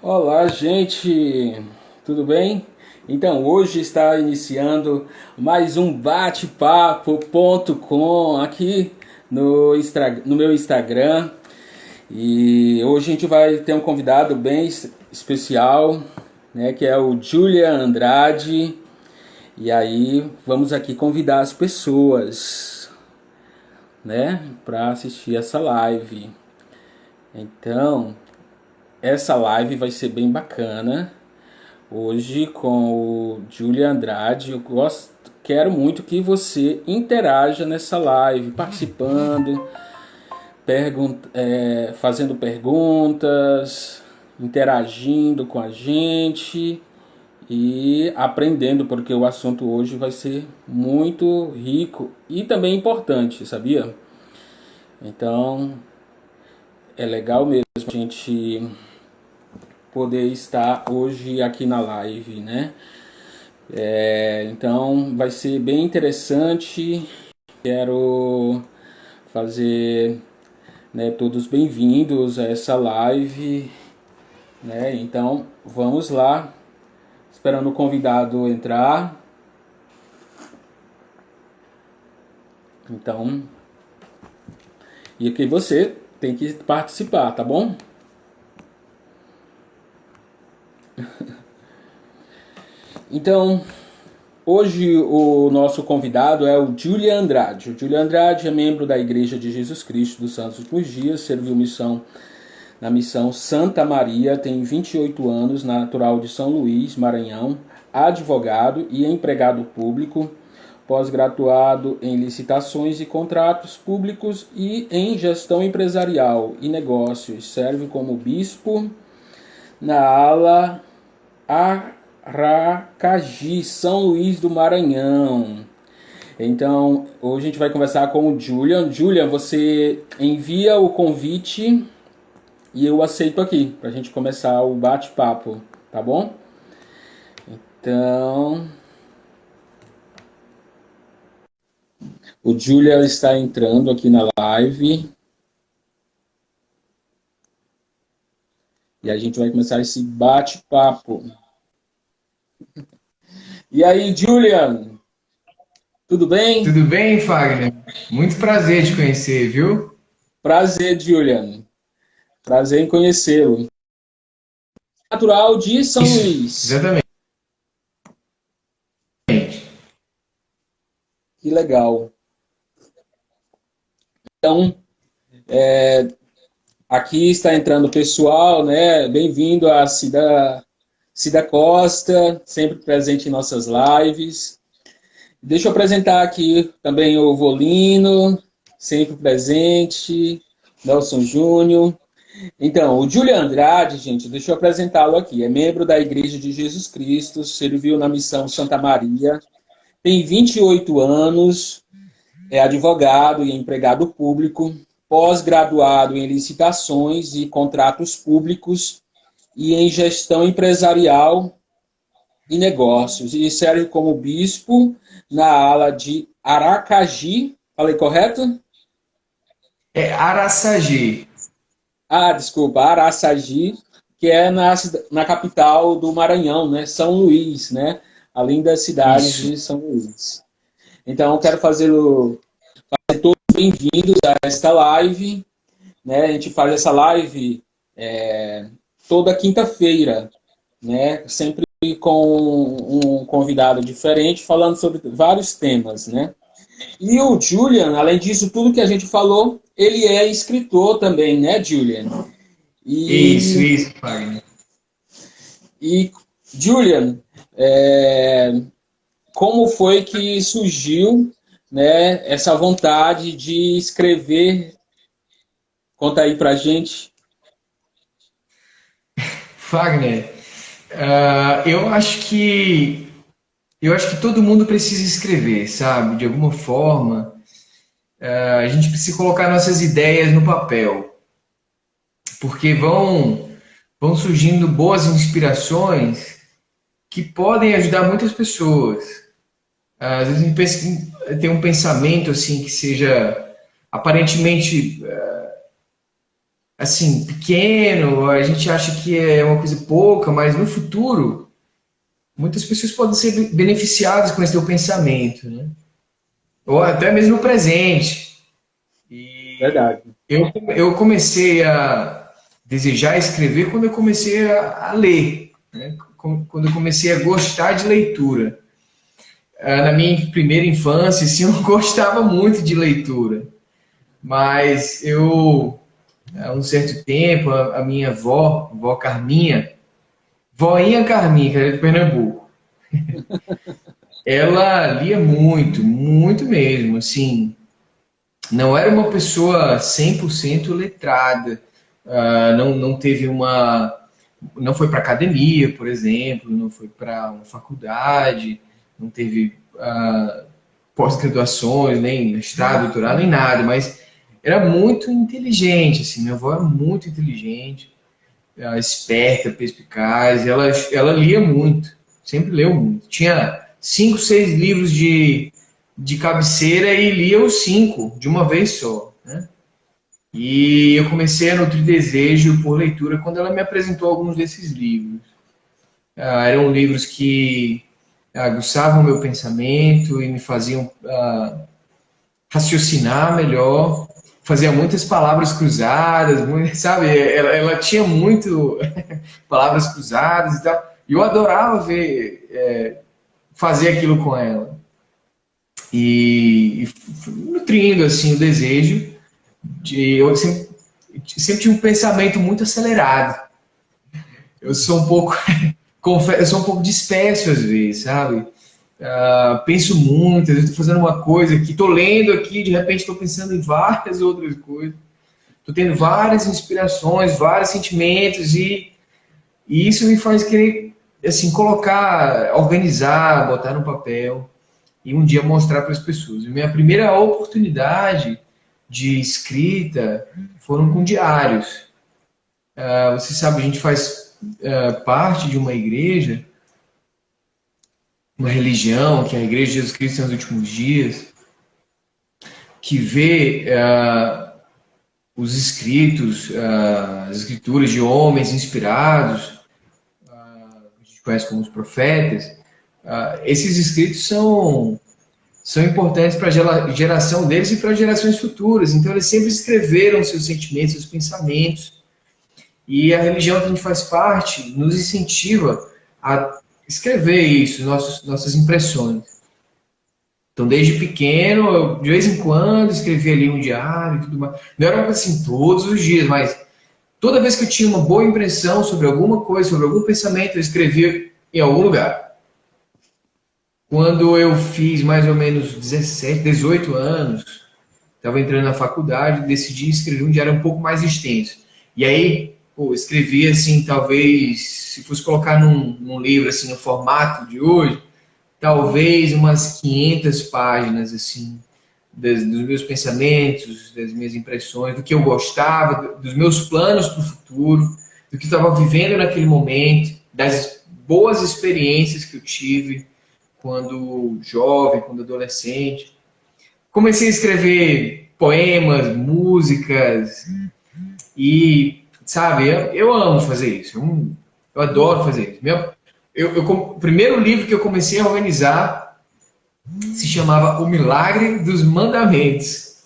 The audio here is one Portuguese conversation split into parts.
Olá, gente, tudo bem? Então, hoje está iniciando mais um bate-papo.com aqui no meu Instagram. E hoje a gente vai ter um convidado bem especial, né, que é o Julian Andrade. E aí vamos aqui convidar as pessoas, né, para assistir essa live. Então, essa live vai ser bem bacana. Hoje com o Julian Andrade, quero muito que você interaja nessa live, participando, fazendo perguntas, interagindo com a gente e aprendendo, porque o assunto hoje vai ser muito rico e também importante, sabia? Então é legal mesmo a gente poder estar hoje aqui na live, né? Então vai ser bem interessante. Quero fazer, né, todos bem-vindos a essa live, né? Então vamos lá, esperando o convidado entrar. Então, e aqui você tem que participar, tá bom? Então, hoje o nosso convidado é o Julian Andrade. O Julian Andrade é membro da Igreja de Jesus Cristo dos Santos Últimos Dias, serviu na missão Santa Maria, tem 28 anos, natural de São Luís, Maranhão, advogado e empregado público, pós-graduado em licitações e contratos públicos e em gestão empresarial e negócios. Serve como bispo na ala Aracagi, São Luís do Maranhão. Então, hoje a gente vai conversar com o Julian. Julian, você envia o convite e eu aceito aqui, para a gente começar o bate-papo, tá bom? Então, o Julian está entrando aqui na live e a gente vai começar esse bate-papo. E aí, Julian, tudo bem? Tudo bem, Fagner? Muito prazer te conhecer, viu? Prazer, Julian. Prazer em conhecê-lo. Natural de São Isso, Luís. exatamente. Que legal. Então, aqui está entrando o pessoal, né? Bem-vindo a Cida Costa, sempre presente em nossas lives. Deixa eu apresentar aqui também o Volino, sempre presente, Nelson Júnior. Então, o Julian Andrade, gente, deixa eu apresentá-lo aqui. É membro da Igreja de Jesus Cristo, serviu na missão Santa Maria, tem 28 anos, é advogado e empregado público, pós-graduado em licitações e contratos públicos e em gestão empresarial e negócios. E serve como bispo na ala de Aracagi. Falei correto? É Araçagi. Ah, desculpa, Araçagi, que é na capital do Maranhão, né? São Luís, né? Além das cidades Isso. de São Luís. Então, eu quero fazer todos bem-vindos a esta live, né? A gente faz essa live toda quinta-feira, né? Sempre com um convidado diferente, falando sobre vários temas, né? E o Julian, além disso, tudo que a gente falou, ele é escritor também, né, Julian? E, Isso, Fagner. e Julian, é, como foi que surgiu, né, essa vontade de escrever? Conta aí pra gente. Fagner, eu acho que todo mundo precisa escrever, sabe? De alguma forma, a gente precisa colocar nossas ideias no papel, porque vão surgindo boas inspirações que podem ajudar muitas pessoas. Às vezes tem um pensamento assim que seja aparentemente assim, pequeno, a gente acha que é uma coisa pouca, mas no futuro, muitas pessoas podem ser beneficiadas com esse teu pensamento, né? Ou até mesmo no presente. E Verdade. eu comecei a desejar escrever quando eu comecei a ler, né? Quando eu comecei a gostar de leitura. Na minha primeira infância, assim, eu não gostava muito de leitura, mas eu, há um certo tempo, a minha avó Carminha, voinha Carminha, que era de Pernambuco, ela lia muito, muito mesmo, assim, não era uma pessoa 100% letrada, não teve uma, não foi para academia, por exemplo, não foi para uma faculdade, não teve pós-graduações, nem mestrado, doutorado, nem nada, mas era muito inteligente, assim, minha avó era muito inteligente, esperta, perspicaz, ela lia muito, sempre leu muito. Tinha 5, 6 livros de cabeceira e lia os 5 de uma vez só, né? E eu comecei a nutrir desejo por leitura quando ela me apresentou alguns desses livros. Eram livros que aguçavam o meu pensamento e me faziam raciocinar melhor, fazia muitas palavras cruzadas, muito, sabe? Ela tinha muito palavras cruzadas e tal. E eu adorava ver, fazer aquilo com ela. E nutrindo assim o desejo de eu sempre tive um pensamento muito acelerado. Eu sou um pouco eu sou um pouco disperso às vezes, sabe? Penso muito, às vezes estou fazendo uma coisa que estou lendo aqui, de repente estou pensando em várias outras coisas. Estou tendo várias inspirações, vários sentimentos e isso me faz querer assim colocar, organizar, botar no papel e um dia mostrar para as pessoas. E minha primeira oportunidade de escrita foram com diários. Você sabe, a gente faz parte de uma igreja, uma religião, que é a Igreja de Jesus Cristo nos últimos dias, que vê os escritos, as escrituras de homens inspirados, a gente conhece como os profetas, esses escritos são importantes para a geração deles e para gerações futuras. Então, eles sempre escreveram seus sentimentos, seus pensamentos. E a religião que a gente faz parte nos incentiva a escrever isso, nossas impressões. Então, desde pequeno, eu, de vez em quando, escrevia ali um diário e tudo mais. Não era uma coisa assim todos os dias, mas toda vez que eu tinha uma boa impressão sobre alguma coisa, sobre algum pensamento, eu escrevia em algum lugar. Quando eu fiz mais ou menos 17, 18 anos, estava entrando na faculdade, decidi escrever um diário um pouco mais extenso. E aí, pô, escrevi assim, talvez, se fosse colocar num livro, assim, no formato de hoje, talvez umas 500 páginas, assim, dos meus pensamentos, das minhas impressões, do que eu gostava, dos meus planos para o futuro, do que eu estava vivendo naquele momento, das boas experiências que eu tive quando jovem, quando adolescente. Comecei a escrever poemas, músicas e, sabe, eu amo fazer isso. Eu adoro fazer isso. O primeiro livro que eu comecei a organizar se chamava O Milagre dos Mandamentos.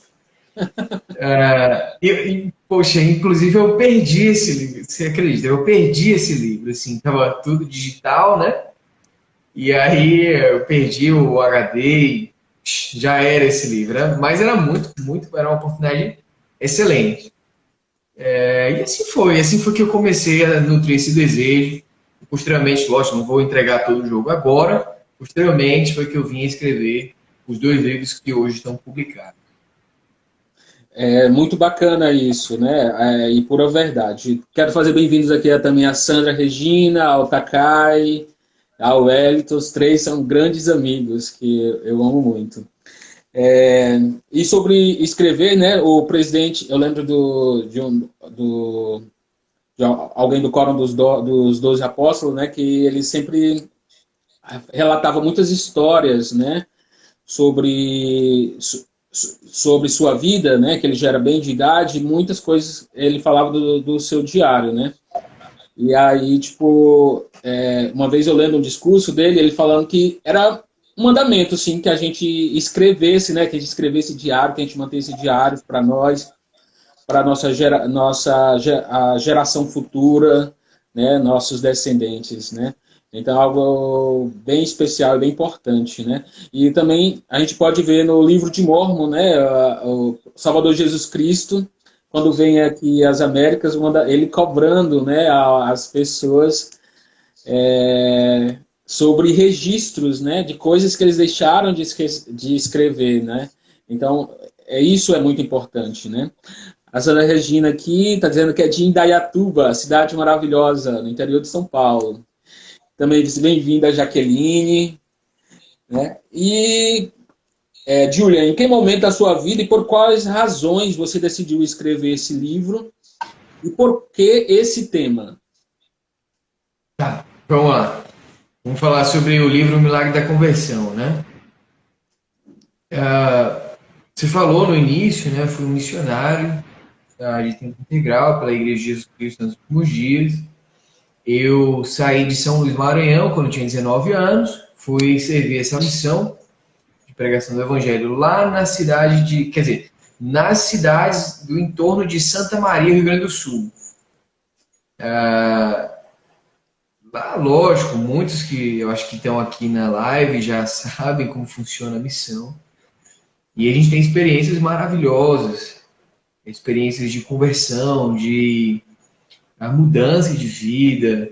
Poxa, inclusive eu perdi esse livro, você acredita? Eu perdi esse livro, assim, tava tudo digital, né? E aí eu perdi o HD e já era esse livro, né? Mas era era uma oportunidade excelente. E assim foi que eu comecei a nutrir esse desejo. Posteriormente, lógico, não vou entregar todo o jogo agora. Posteriormente foi que eu vim escrever os 2 livros que hoje estão publicados. É muito bacana isso, né? E pura verdade. Quero fazer bem-vindos aqui também a Sandra Regina, ao Takai, ao Wellington. Os 3 são grandes amigos que eu amo muito. E sobre escrever, né? O presidente, eu lembro de alguém do Quórum dos 12 Apóstolos, né? Que ele sempre relatava muitas histórias, né? Sobre sobre sua vida, né, que ele já era bem de idade, muitas coisas ele falava do seu diário, né? E aí, tipo, uma vez eu lendo um discurso dele, ele falando que era um mandamento, assim, que a gente escrevesse, né, que a gente escrevesse diário, que a gente mantesse diário para nós, para a geração futura, né, nossos descendentes, né? Então, algo bem especial e bem importante, né? E também a gente pode ver no livro de Mórmon, né, o Salvador Jesus Cristo, quando vem aqui às Américas, ele cobrando, né, as pessoas sobre registros, né, de coisas que eles deixaram de escrever, né? Então, isso é muito importante, né? A Ana Regina aqui está dizendo que é de Indaiatuba, cidade maravilhosa, no interior de São Paulo. Também diz bem-vinda, Jaqueline. Né? E, Julia, em que momento da sua vida e por quais razões você decidiu escrever esse livro? E por que esse tema? Tá, vamos lá. Vamos falar sobre o livro O Milagre da Conversão, né? Você falou no início, né? Fui um missionário de tempo integral pela Igreja de Jesus Cristo nos últimos dias. Eu saí de São Luís Maranhão quando tinha 19 anos, fui servir essa missão de pregação do Evangelho lá na cidade quer dizer, nas cidades do entorno de Santa Maria, Rio Grande do Sul. Lá, lógico, muitos que eu acho que estão aqui na live já sabem como funciona a missão. E a gente tem experiências maravilhosas, experiências de conversão, de a mudança de vida,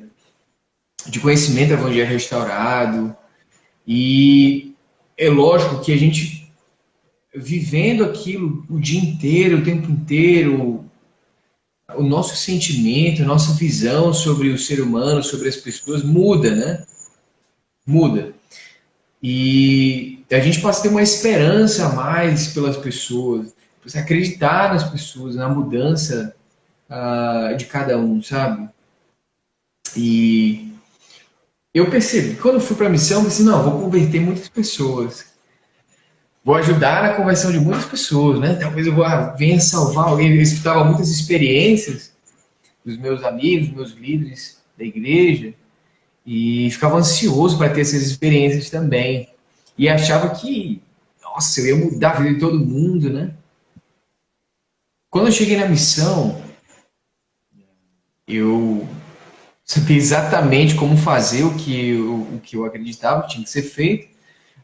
de conhecimento do evangelho restaurado. E é lógico que a gente, vivendo aquilo o dia inteiro, o tempo inteiro, o nosso sentimento, a nossa visão sobre o ser humano, sobre as pessoas, muda, né? Muda. E a gente passa a ter uma esperança a mais pelas pessoas, você acreditar nas pessoas, na mudança de cada um, sabe? E eu percebi, quando eu fui para a missão, eu pensei, não, vou converter muitas pessoas. Vou ajudar na conversão de muitas pessoas, né? Talvez eu venha salvar alguém. Eu escutava muitas experiências dos meus amigos, meus líderes da igreja, e ficava ansioso para ter essas experiências também. E achava que, nossa, eu ia mudar a vida de todo mundo, né? Quando eu cheguei na missão, eu sabia exatamente como fazer o que eu acreditava que tinha que ser feito,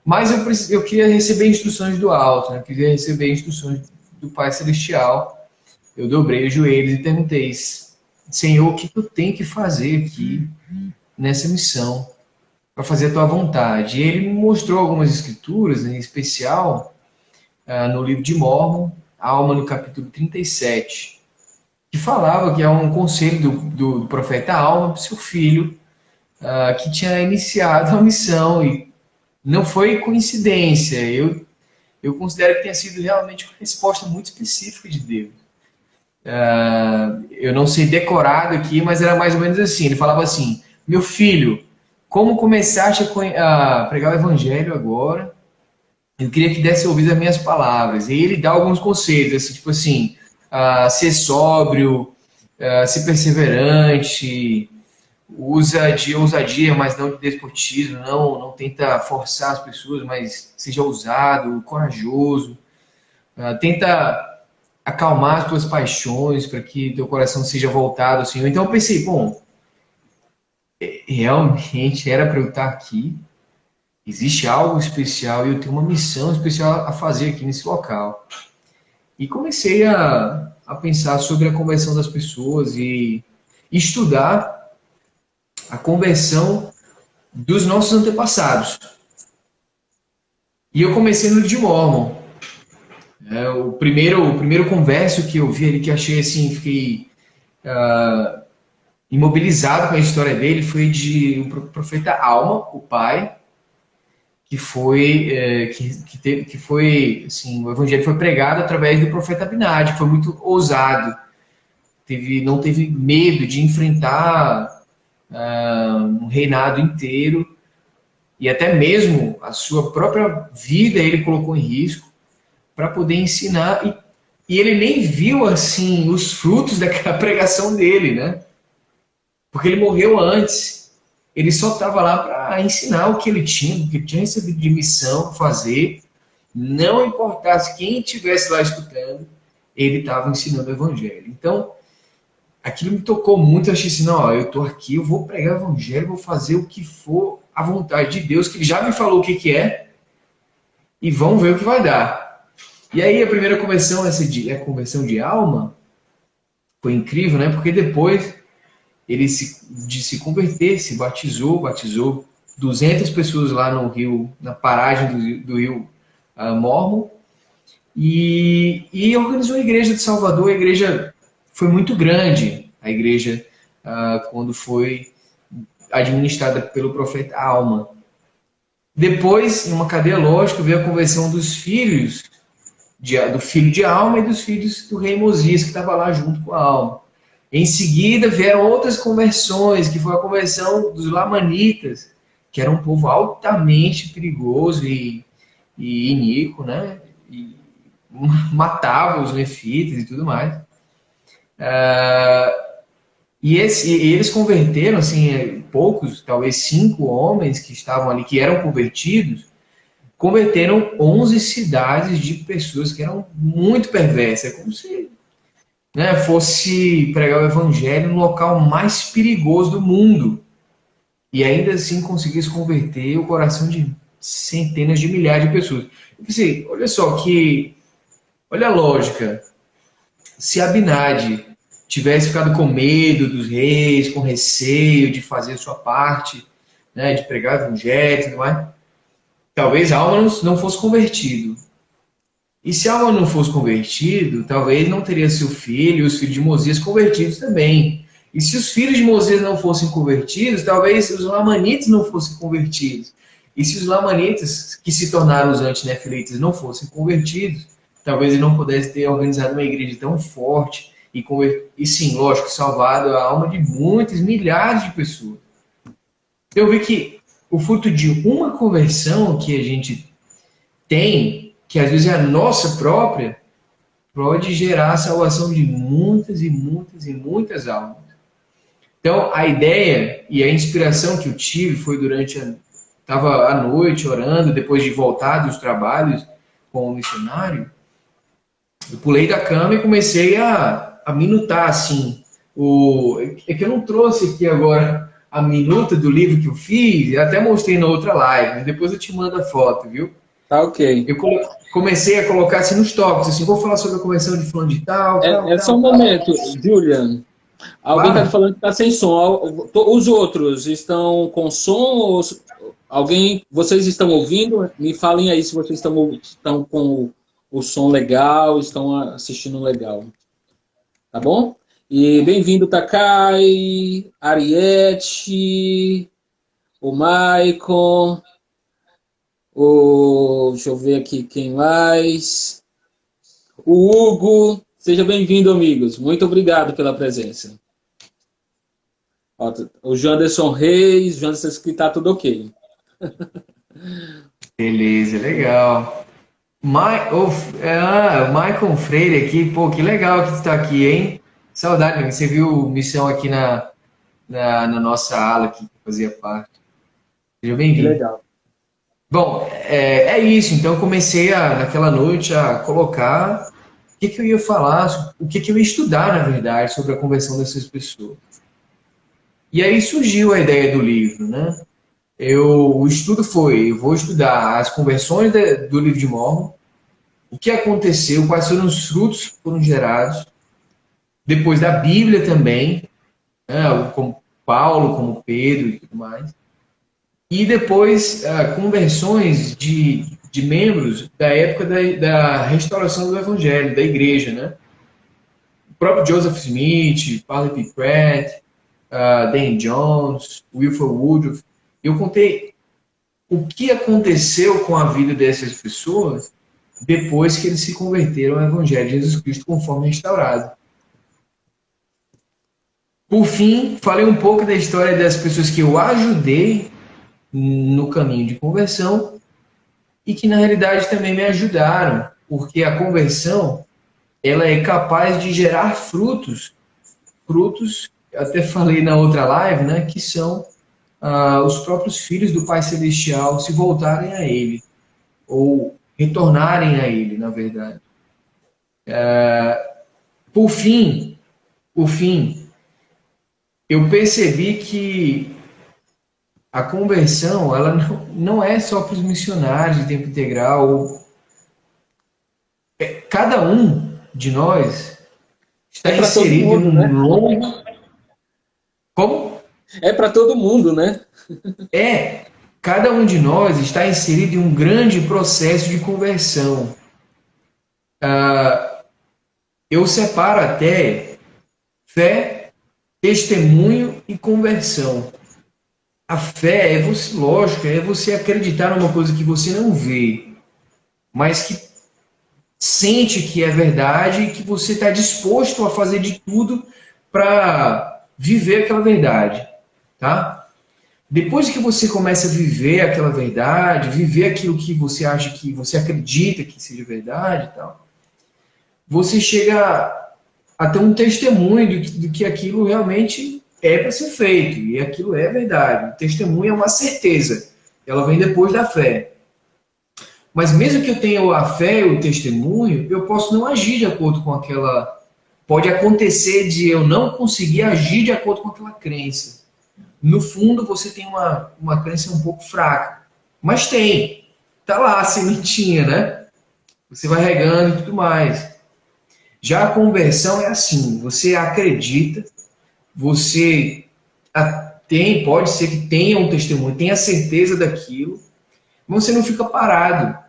mas eu queria receber instruções do alto, né? Eu queria receber instruções do Pai Celestial. Eu dobrei os joelhos e perguntei, Senhor, o que eu tenho que fazer aqui nessa missão para fazer a tua vontade? E ele me mostrou algumas escrituras, em especial no livro de Mórmon, Alma, no capítulo 37, que falava que é um conselho do profeta Alma para o seu filho, que tinha iniciado a missão, e não foi coincidência. Eu considero que tenha sido realmente uma resposta muito específica de Deus. Eu não sei decorado aqui, mas era mais ou menos assim. Ele falava assim, meu filho, como começaste a pregar o evangelho agora, eu queria que desse ouvido às minhas palavras. E ele dá alguns conselhos, assim, tipo assim, ser sóbrio, ser perseverante, usa de ousadia, mas não de despotismo, não tenta forçar as pessoas, mas seja ousado, corajoso, tenta acalmar as tuas paixões para que teu coração seja voltado ao Senhor. Então eu pensei, bom, realmente era para eu estar aqui, existe algo especial e eu tenho uma missão especial a fazer aqui nesse local. E comecei a pensar sobre a conversão das pessoas e estudar a conversão dos nossos antepassados. E eu comecei no de Mórmon. O primeiro converso que eu vi ali, que achei assim, fiquei imobilizado com a história dele, foi de um profeta Alma, o pai, que foi assim, o evangelho foi pregado através do profeta Abinadi, que foi muito ousado, não teve medo de enfrentar um reinado inteiro, e até mesmo a sua própria vida ele colocou em risco para poder ensinar, e ele nem viu assim os frutos daquela pregação dele, né? Porque ele morreu antes. Ele só estava lá para ensinar o que ele tinha recebido de missão fazer. Não importasse quem estivesse lá escutando, ele estava ensinando o evangelho. Então, aquilo me tocou muito. Eu achei assim, não, ó, eu estou aqui, eu vou pregar o evangelho, vou fazer o que for a vontade de Deus, que ele já me falou o que, que é, e vamos ver o que vai dar. E aí a primeira conversão, a conversão de alma, foi incrível, né? Porque depois ele de se converter, se batizou 200 pessoas lá no rio, na paragem do rio Mormon, e organizou a igreja de Salvador. A igreja foi muito grande, a igreja quando foi administrada pelo profeta Alma. Depois, em uma cadeia lógica, veio a conversão dos filhos, do filho de Alma e dos filhos do rei Mosias, que estava lá junto com a Alma. Em seguida, vieram outras conversões, que foi a conversão dos Lamanitas, que era um povo altamente perigoso e iníquo, né? E matava os nefitas e tudo mais. E eles converteram, assim, poucos, talvez 5 homens que estavam ali, que eram convertidos, converteram 11 cidades de pessoas que eram muito perversas. É como se, né, fosse pregar o evangelho no local mais perigoso do mundo. E ainda assim conseguisse converter o coração de centenas de milhares de pessoas. Eu pensei, olha só olha a lógica. Se Abinadi tivesse ficado com medo dos reis, com receio de fazer a sua parte, né, de pregar o evangelho e tudo mais, talvez Alma não fosse convertido. E se Alma não fosse convertido, talvez não teria seu filho e os filhos de Mosias convertidos também. E se os filhos de Mosias não fossem convertidos, talvez os Lamanitas não fossem convertidos. E se os Lamanitas, que se tornaram os antinefilitas, não fossem convertidos, talvez ele não pudesse ter organizado uma igreja tão forte e sim, lógico, salvado a alma de muitas, milhares de pessoas. Eu vi que o fruto de uma conversão que a gente tem, que às vezes é a nossa própria, pode gerar a salvação de muitas e muitas e muitas almas. Então, a ideia e a inspiração que eu tive foi estava à noite orando, depois de voltar dos trabalhos com o missionário, eu pulei da cama e comecei a minutar, assim. É que eu não trouxe aqui agora a minuta do livro que eu fiz, eu até mostrei na outra live, mas depois eu te mando a foto, viu? Tá ok. Eu comecei a colocar assim nos tópicos, assim, vou falar sobre a conversão de fulano de tal, É só um momento, Julian. Alguém está Claro. falando que está sem som. Os outros estão com som? Vocês estão ouvindo? Me falem aí se vocês estão com o som legal, estão assistindo legal. Tá bom? E bem-vindo, Takai, Ariete, o Maicon, deixa eu ver aqui quem mais. O Hugo. Seja bem-vindo, amigos. Muito obrigado pela presença. Ó, o Janderson Reis, Janderson que está tudo ok. Beleza, legal. O Michael Freire aqui, pô, que legal que tu tá aqui, hein? Saudade, você viu missão aqui na nossa ala aqui, que fazia parte. Seja Que bem-vindo. legal. Bom, é isso. Então, eu comecei naquela noite a colocar o que eu ia falar, o que eu ia estudar, na verdade, sobre a conversão dessas pessoas. E aí surgiu a ideia do livro, né? O estudo eu vou estudar as conversões do livro de Mormon, o que aconteceu, quais foram os frutos que foram gerados, depois da Bíblia também, né? Como Paulo, como Pedro e tudo mais. E depois conversões de membros da época da restauração do Evangelho, da igreja, né? O próprio Joseph Smith, Parley P. Pratt, Dan Jones, Wilford Woodruff. Eu contei o que aconteceu com a vida dessas pessoas depois que eles se converteram ao Evangelho de Jesus Cristo conforme restaurado. Por fim, falei um pouco da história das pessoas que eu ajudei no caminho de conversão e que na realidade também me ajudaram porque a conversão ela é capaz de gerar frutos, até falei na outra live, né, que são os próprios filhos do Pai Celestial se voltarem a Ele, ou retornarem a Ele, na verdade. Por fim, eu percebi que a conversão ela não é só para os missionários de tempo integral. Cada um de nós está para todo inserido mundo, num né? longo. Como? É para todo mundo, né? Cada um de nós está inserido em um grande processo de conversão. Eu separo até fé, testemunho e conversão. A fé é você, lógico, é você acreditar numa coisa que você não vê, mas que sente que é verdade e que você está disposto a fazer de tudo para viver aquela verdade, tá? Depois que você começa a viver aquela verdade, viver aquilo que você acha que você acredita que seja verdade e tal, você chega a ter um testemunho do que aquilo realmente é para ser feito, e aquilo é verdade. O testemunho é uma certeza, ela vem depois da fé. Mas mesmo que eu tenha a fé e o testemunho, eu posso não agir de acordo com aquela. Pode acontecer de eu não conseguir agir de acordo com aquela crença. No fundo, você tem uma crença um pouco fraca. Mas tem. Tá lá a sementinha, né? Você vai regando e tudo mais. Já a conversão é assim: você acredita, você tem, pode ser que tenha um testemunho, tenha certeza daquilo, mas você não fica parado.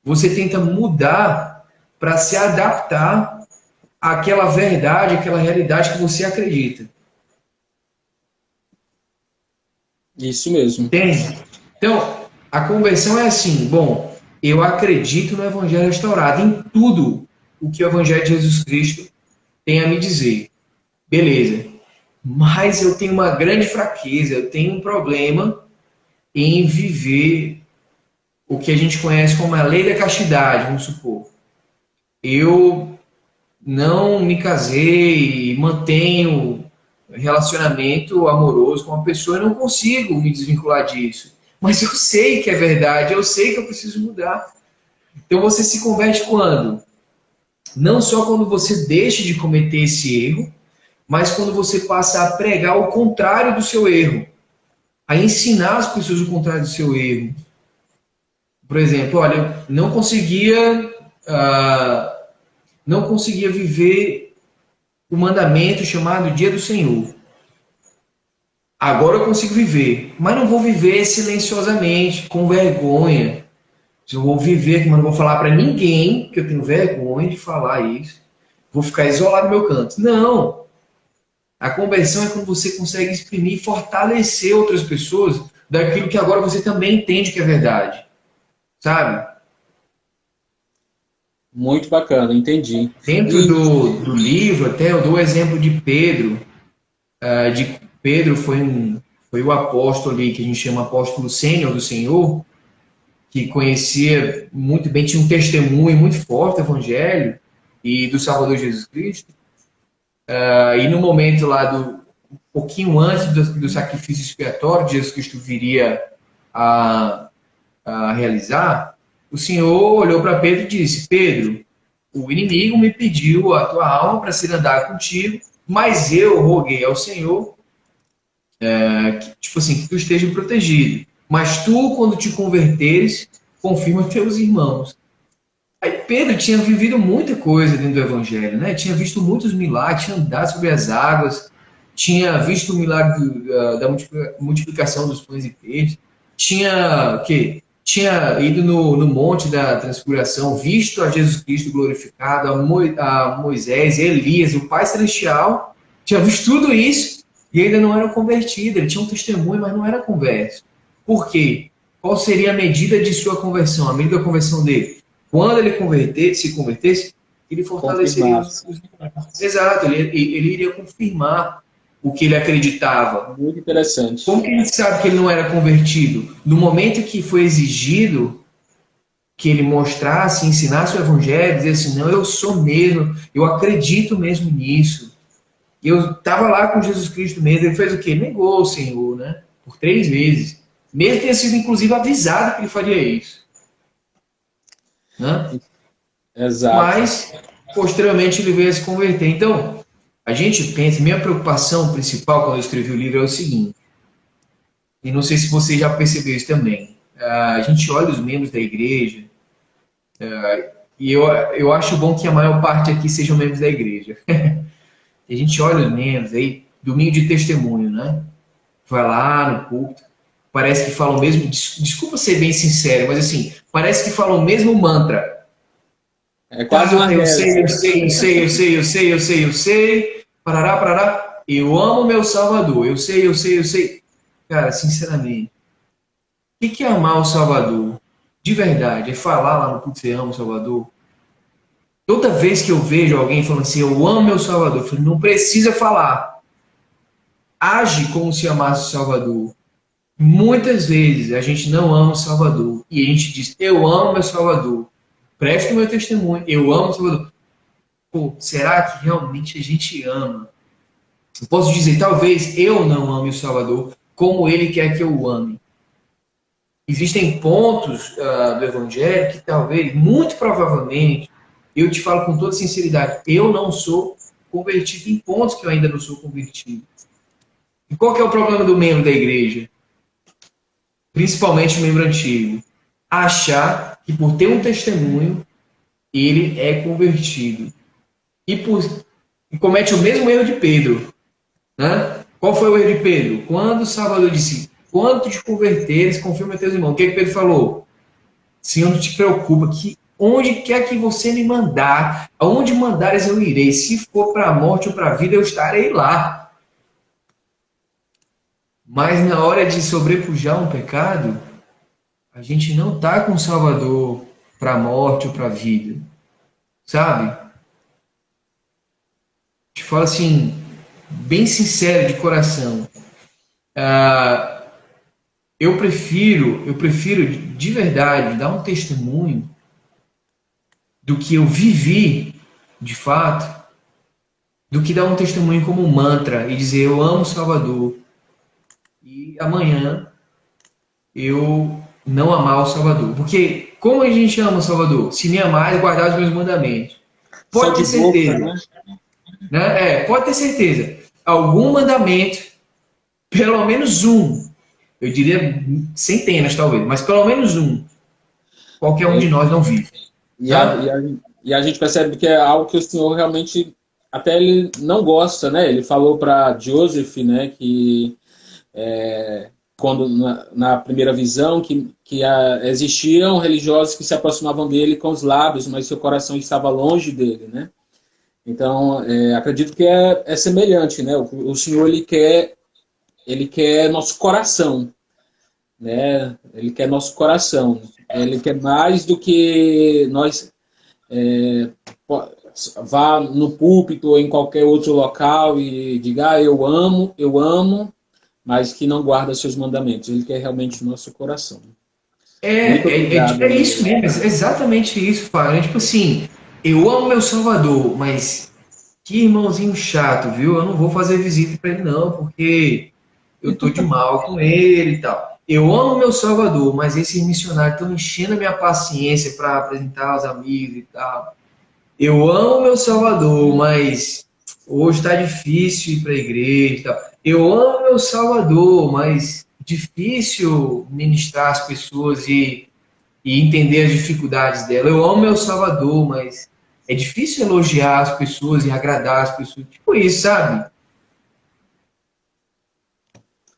Você tenta mudar para se adaptar àquela verdade, àquela realidade que você acredita. Isso mesmo. Entende? Então, a conversão é assim: bom, eu acredito no Evangelho restaurado, em tudo o que o Evangelho de Jesus Cristo tem a me dizer. Beleza. Mas eu tenho uma grande fraqueza, eu tenho um problema em viver o que a gente conhece como a lei da castidade, vamos supor. Eu não me casei e mantenho relacionamento amoroso com uma pessoa e não consigo me desvincular disso. Mas eu sei que é verdade, eu sei que eu preciso mudar. Então você se converte quando? Não só quando você deixa de cometer esse erro, mas quando você passa a pregar o contrário do seu erro, a ensinar as pessoas o contrário do seu erro. Por exemplo, olha, eu não conseguia viver o mandamento chamado Dia do Senhor. Agora eu consigo viver, mas não vou viver silenciosamente, com vergonha. Eu vou viver, mas não vou falar para ninguém que eu tenho vergonha de falar isso. Vou ficar isolado no meu canto. Não. A conversão é quando você consegue exprimir e fortalecer outras pessoas daquilo que agora você também entende que é verdade. Sabe? Muito bacana, entendi. Dentro do livro, até eu dou o exemplo de Pedro. Pedro foi o apóstolo ali, que a gente chama apóstolo sênior do Senhor, que conhecia muito bem, tinha um testemunho muito forte do Evangelho e do Salvador Jesus Cristo. E no momento lá, um pouquinho antes do sacrifício expiatório que Jesus Cristo viria a realizar, o Senhor olhou para Pedro e disse: Pedro, o inimigo me pediu a tua alma para ser andar contigo, mas eu roguei ao Senhor que tu esteja protegido. Mas tu, quando te converteres, confirma teus irmãos. Aí Pedro tinha vivido muita coisa dentro do Evangelho, né? Tinha visto muitos milagres, tinha andado sobre as águas, tinha visto o milagre da multiplicação dos pães e peixes, tinha ido no monte da transfiguração, visto a Jesus Cristo glorificado, a Moisés, Elias, o Pai Celestial, tinha visto tudo isso e ainda não era convertido. Ele tinha um testemunho, mas não era converso. Por quê? Qual seria a medida de sua conversão, a medida da conversão dele? Quando ele se convertesse, ele fortaleceria os irmãos. Exato, ele iria confirmar o que ele acreditava. Muito interessante. Como que a gente sabe que ele não era convertido? No momento que foi exigido que ele mostrasse, ensinasse o evangelho, dizer assim, não, eu sou mesmo, eu acredito mesmo nisso. Eu estava lá com Jesus Cristo mesmo, ele fez o quê? Negou o Senhor, né? Por 3 vezes. Mesmo ter sido, inclusive, avisado que ele faria isso. Né? Exato. Mas, posteriormente, ele veio a se converter. Então, a gente pensa, minha preocupação principal quando eu escrevi o livro é o seguinte, e não sei se você já percebeu isso também, a gente olha os membros da igreja, e eu acho bom que a maior parte aqui sejam membros da igreja. A gente olha os membros aí, domingo de testemunho, né? Vai lá no culto, parece que falam o mesmo, desculpa ser bem sincero, mas assim, parece que falam o mesmo mantra. É quase uma Tá, eu sei, reza. eu sei, eu sei, eu sei, eu sei, eu sei, eu sei, parará, parará, eu amo meu Salvador, eu sei, eu sei, eu sei. Cara, sinceramente, o que é amar o Salvador? De verdade, é falar lá no culto que você ama o Salvador? Toda vez que eu vejo alguém falando assim, eu amo meu Salvador, eu falo, não precisa falar. Age como se amasse o Salvador. Muitas vezes a gente não ama o Salvador e a gente diz, eu amo meu Salvador. Preste o meu testemunho, eu amo o Salvador. Pô, será que realmente a gente ama? Eu posso dizer, talvez eu não ame o Salvador como ele quer que eu o ame. Existem pontos do Evangelho que talvez, muito provavelmente, eu te falo com toda sinceridade, eu não sou convertido em pontos que eu ainda não sou convertido. E qual que é o problema do membro da igreja? Principalmente o membro antigo. Achar que por ter um testemunho, ele é convertido. E comete o mesmo erro de Pedro. Né? Qual foi o erro de Pedro? Quando o Salvador disse, quando te converteres, confirma teus irmãos. O que Pedro falou? Senhor, não te preocupa, que onde quer que você me mandar, aonde mandares eu irei. Se for para a morte ou para a vida, eu estarei lá. Mas na hora de sobrepujar um pecado, a gente não está com o Salvador para a morte ou para a vida. Sabe? Te falo assim, bem sincero, de coração. Ah, eu prefiro de verdade dar um testemunho do que eu vivi de fato, do que dar um testemunho como um mantra e dizer eu amo Salvador e amanhã eu não amar o Salvador. Porque como a gente ama o Salvador? Se me amar e guardar os meus mandamentos. Só Pode ter de boca, certeza, né? né? Pode ter certeza. Algum mandamento, pelo menos um, eu diria centenas talvez, mas pelo menos um, qualquer um de nós não vive. E a, Né? e, a, e a gente percebe que é algo que o Senhor realmente até ele não gosta, né? Ele falou para Joseph, né, que quando na primeira visão que existiam religiosos que se aproximavam dele com os lábios, mas seu coração estava longe dele, né? Então, acredito que é semelhante, né? O Senhor ele quer nosso coração, né? Ele quer nosso coração. Ele quer mais do que nós vá no púlpito ou em qualquer outro local e diga, eu amo, mas que não guarda seus mandamentos. Ele quer realmente o nosso coração. É, Muito é, é, obrigado é aí. isso mesmo, é exatamente isso, Fábio. É tipo assim, eu amo meu Salvador, mas que irmãozinho chato, viu? Eu não vou fazer visita para ele, não, porque eu tô de mal com ele e tal. Eu amo meu Salvador, mas esses missionários estão enchendo a minha paciência para apresentar aos amigos e tal. Eu amo meu Salvador, mas hoje está difícil ir para a igreja e tal. Eu amo meu Salvador, mas difícil ministrar as pessoas e entender as dificuldades dela. Eu amo meu Salvador, mas é difícil elogiar as pessoas e agradar as pessoas. Tipo isso, sabe?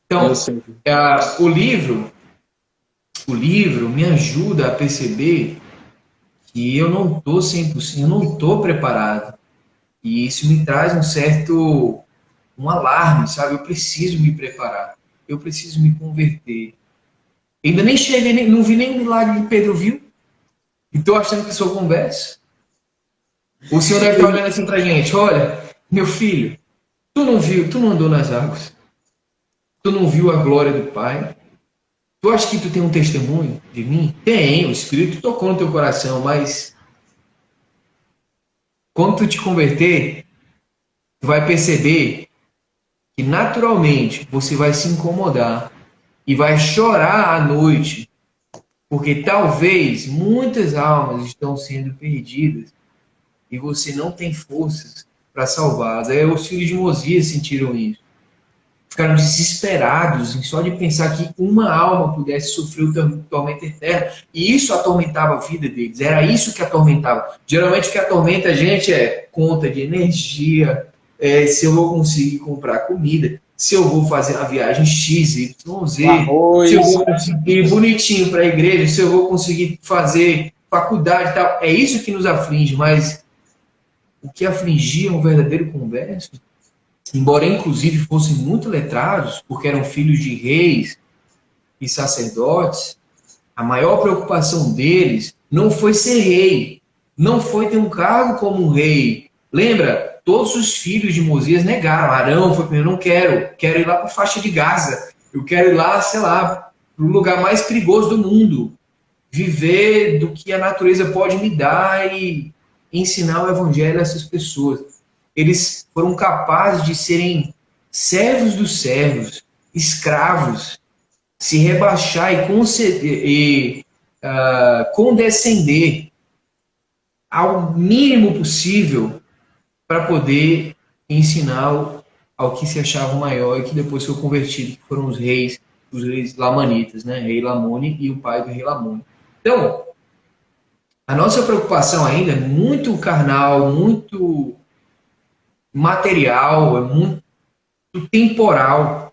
Eu Então, sei. o livro me ajuda a perceber que eu não estou 100%, eu não estou preparado. E isso me traz um alarme, sabe? Eu preciso me preparar. Eu preciso me converter. Ainda nem cheguei, não vi nem o milagre que Pedro viu. E estou achando que sou conversa. O Senhor deve estar olhando assim pra gente, olha, meu filho, tu não viu, tu não andou nas águas, tu não viu a glória do Pai, Tu acha que tu tem um testemunho de mim? Tem, o Espírito tocou no teu coração, mas quando tu te converter, tu vai perceber que naturalmente você vai se incomodar e vai chorar à noite, porque talvez muitas almas estão sendo perdidas e você não tem forças para salvá-las. Aí os filhos de Mosias sentiram isso. Ficaram desesperados em só de pensar que uma alma pudesse sofrer o tormento eterno. E isso atormentava a vida deles. Era isso que atormentava. Geralmente o que atormenta a gente é conta de energia, se eu vou conseguir comprar comida, se eu vou fazer a viagem X, Y, Z, se eu Arroz. vou conseguir ir bonitinho para a igreja, se eu vou conseguir fazer faculdade e tal. É isso que nos aflige, mas o que afligia um verdadeiro converso, embora inclusive fossem muito letrados, porque eram filhos de reis e sacerdotes, a maior preocupação deles não foi ser rei, não foi ter um cargo como um rei. Lembra? Todos os filhos de Mosias negaram. Arão foi primeiro, não quero, quero ir lá para a faixa de Gaza, eu quero ir lá, sei lá, para o lugar mais perigoso do mundo, viver do que a natureza pode me dar e ensinar o evangelho a essas pessoas. Eles foram capazes de serem servos dos servos, escravos, se rebaixar e, condescender ao mínimo possível para poder ensinar ao que se achava maior e que depois foi convertido, que foram os reis lamanitas, né? Rei Lamone e o pai do rei Lamone. Então, a nossa preocupação ainda é muito carnal, muito material, é muito temporal.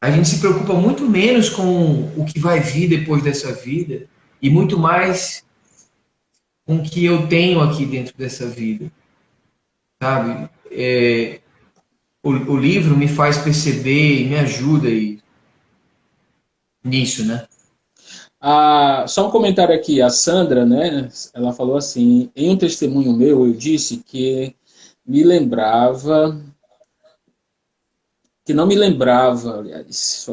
A gente se preocupa muito menos com o que vai vir depois dessa vida e muito mais com o que eu tenho aqui dentro dessa vida, sabe? O livro me faz perceber e me ajuda nisso, né? Só um comentário aqui, a Sandra, né? Ela falou assim: em um testemunho meu, eu disse que me lembrava, que não me lembrava, aliás,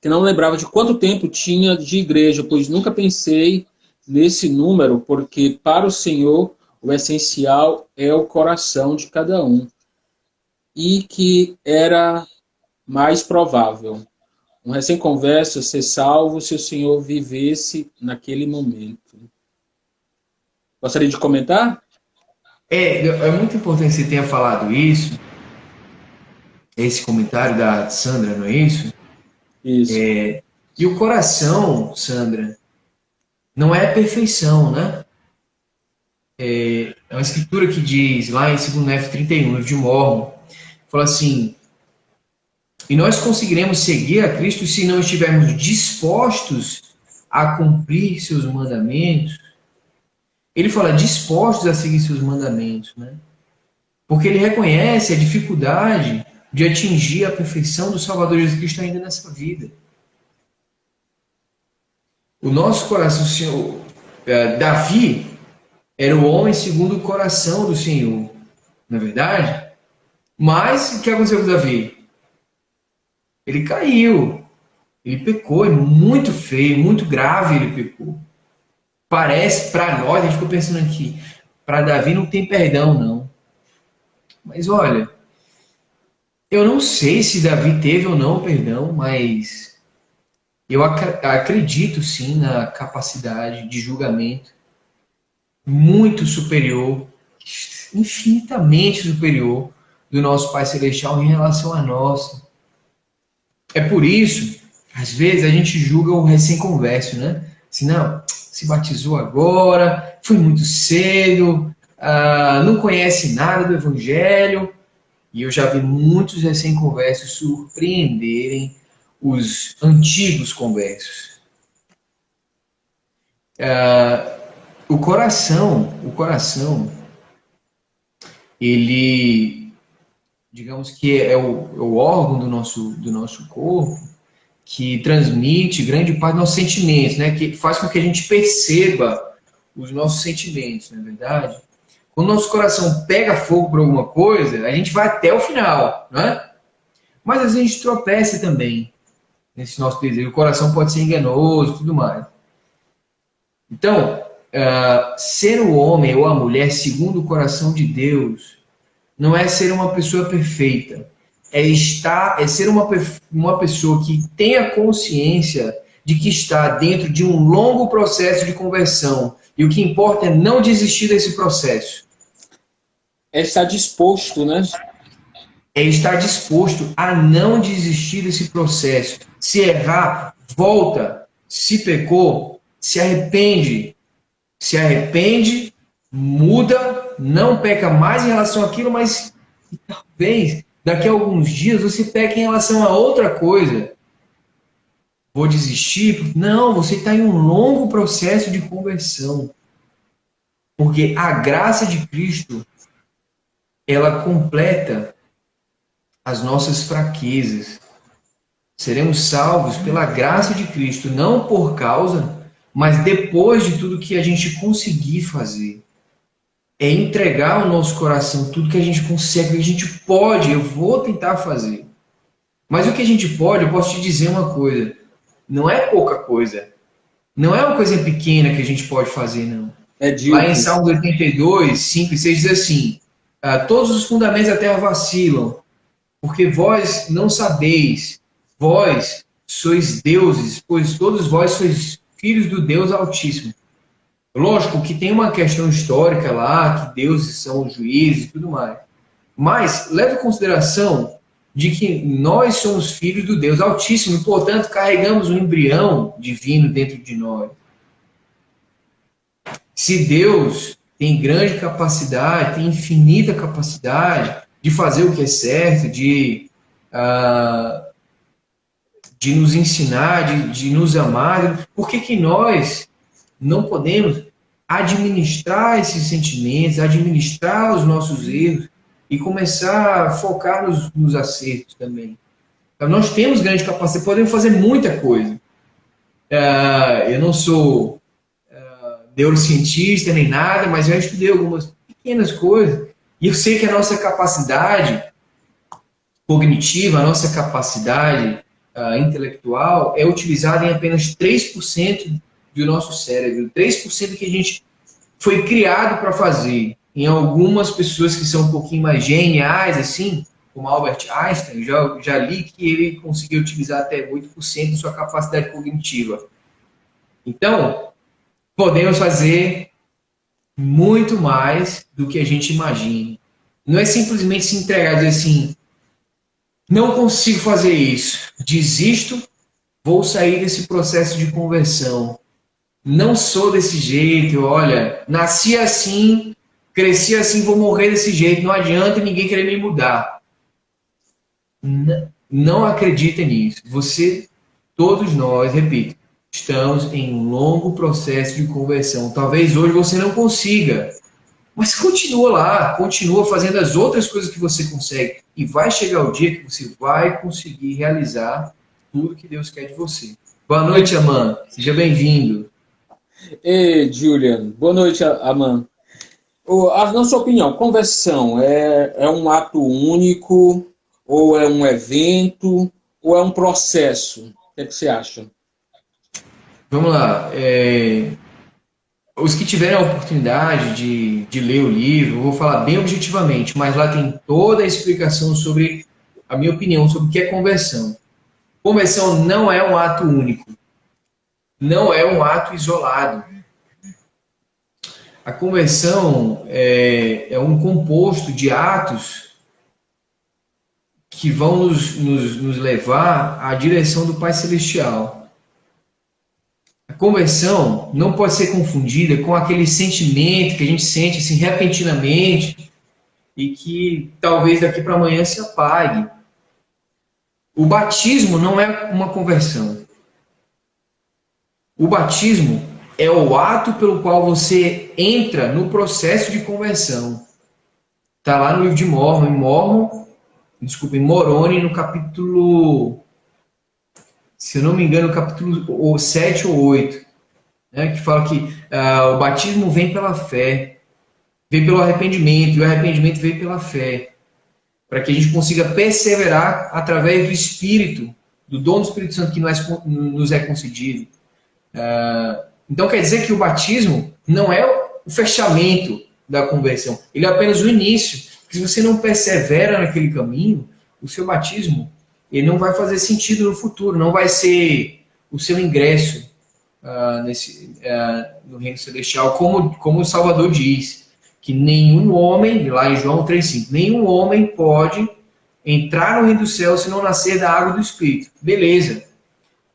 que não lembrava de quanto tempo tinha de igreja, pois nunca pensei nesse número, porque para o Senhor o essencial é o coração de cada um, e que era mais provável um recém-converso ser salvo se o Senhor vivesse naquele momento. Gostaria de comentar? É muito importante que você tenha falado isso, esse comentário da Sandra, não é isso? Isso. E o coração, Sandra, não é a perfeição, né? É uma escritura que diz, lá em 2 F31, livro de Mórmon, fala assim: e nós conseguiremos seguir a Cristo se não estivermos dispostos a cumprir seus mandamentos. Ele fala dispostos a seguir seus mandamentos, né? Porque ele reconhece a dificuldade de atingir a perfeição do Salvador Jesus Cristo ainda nessa vida. O nosso coração, o Senhor, Davi era o homem segundo o coração do Senhor, não é verdade? Mas o que aconteceu com Davi? Ele caiu, ele pecou, é muito feio, muito grave ele pecou. Parece, para nós, a gente ficou pensando aqui, para Davi não tem perdão, não. Mas olha, eu não sei se Davi teve ou não perdão, mas eu acredito sim na capacidade de julgamento muito superior, infinitamente superior do nosso Pai Celestial em relação a nós. É por isso, às vezes, a gente julga o recém-converso, né? Se não, se batizou agora, foi muito cedo, não conhece nada do Evangelho. E eu já vi muitos recém-conversos surpreenderem os antigos conversos. O coração, ele, digamos que é o órgão do nosso corpo que transmite grande parte dos nossos sentimentos, né? Que faz com que a gente perceba os nossos sentimentos, não é verdade? Quando o nosso coração pega fogo por alguma coisa, a gente vai até o final, né? Mas às vezes a gente tropeça também nesse nosso desejo. O coração pode ser enganoso e tudo mais. Então, ser o homem ou a mulher segundo o coração de Deus não é ser uma pessoa perfeita. É ser uma pessoa que tenha consciência de que está dentro de um longo processo de conversão. E o que importa é não desistir desse processo. É estar disposto, né? É estar disposto a não desistir desse processo. Se errar, volta. Se pecou, se arrepende. Se arrepende, muda, não peca mais em relação àquilo, mas talvez daqui a alguns dias você peque em relação a outra coisa. Vou desistir? Não, você está em um longo processo de conversão. Porque a graça de Cristo, ela completa as nossas fraquezas. Seremos salvos pela graça de Cristo, não por causa, mas depois de tudo que a gente conseguir fazer. É entregar ao nosso coração tudo que a gente consegue, que a gente pode, eu vou tentar fazer. Mas o que a gente pode, eu posso te dizer uma coisa, não é pouca coisa. Não é uma coisa pequena que a gente pode fazer, não. Lá em Salmos 82, 5 e 6 diz assim, todos os fundamentos da terra vacilam, porque vós não sabeis, vós sois deuses, pois todos vós sois filhos do Deus Altíssimo. Lógico que tem uma questão histórica lá, que deuses são os juízes e tudo mais. Mas leve em consideração de que nós somos filhos do Deus Altíssimo e, portanto, carregamos um embrião divino dentro de nós. Se Deus tem grande capacidade, tem infinita capacidade de fazer o que é certo, de nos ensinar, de nos amar, por que nós não podemos administrar esses sentimentos, administrar os nossos erros e começar a focar nos acertos também? Então, nós temos grande capacidade, podemos fazer muita coisa. Eu não sou neurocientista nem nada, mas já estudei algumas pequenas coisas e eu sei que a nossa capacidade cognitiva, a nossa capacidade intelectual é utilizada em apenas 3% do nosso cérebro, 3% que a gente foi criado para fazer. Em algumas pessoas que são um pouquinho mais geniais, assim, como Albert Einstein, já li que ele conseguiu utilizar até 8% de sua capacidade cognitiva. Então, podemos fazer muito mais do que a gente imagina. Não é simplesmente se entregar e dizer assim, não consigo fazer isso, desisto, vou sair desse processo de conversão. Não sou desse jeito, olha, nasci assim, cresci assim, vou morrer desse jeito, não adianta ninguém querer me mudar. Não acredita nisso. Todos nós, repito, estamos em um longo processo de conversão. Talvez hoje você não consiga, mas continua lá, continua fazendo as outras coisas que você consegue. E vai chegar o dia que você vai conseguir realizar tudo que Deus quer de você. Boa noite, Aman. Seja bem-vindo. Ei, Julian. Boa noite, Aman. Na sua opinião, conversão é um ato único, ou é um evento, ou é um processo? O que você acha? Vamos lá. Os que tiverem a oportunidade de ler o livro, eu vou falar bem objetivamente, mas lá tem toda a explicação sobre a minha opinião sobre o que é conversão. Conversão não é um ato único. Não é um ato isolado. A conversão é um composto de atos que vão nos levar à direção do Pai Celestial. A conversão não pode ser confundida com aquele sentimento que a gente sente assim, repentinamente e que talvez daqui para amanhã se apague. O batismo não é uma conversão. O batismo é o ato pelo qual você entra no processo de conversão. Está lá no livro de em Moroni, no capítulo, se eu não me engano, no capítulo 7 ou 8, né, que fala que o batismo vem pela fé, vem pelo arrependimento, e o arrependimento vem pela fé, para que a gente consiga perseverar através do Espírito do dom do Espírito Santo que nos é concedido. Então quer dizer que o batismo não é o fechamento da conversão, ele é apenas o início. Porque se você não persevera naquele caminho, o seu batismo ele não vai fazer sentido no futuro, não vai ser o seu ingresso no reino celestial, como o Salvador diz, que nenhum homem, lá em João 3,5, nenhum homem pode entrar no reino do céu se não nascer da água do Espírito. Beleza,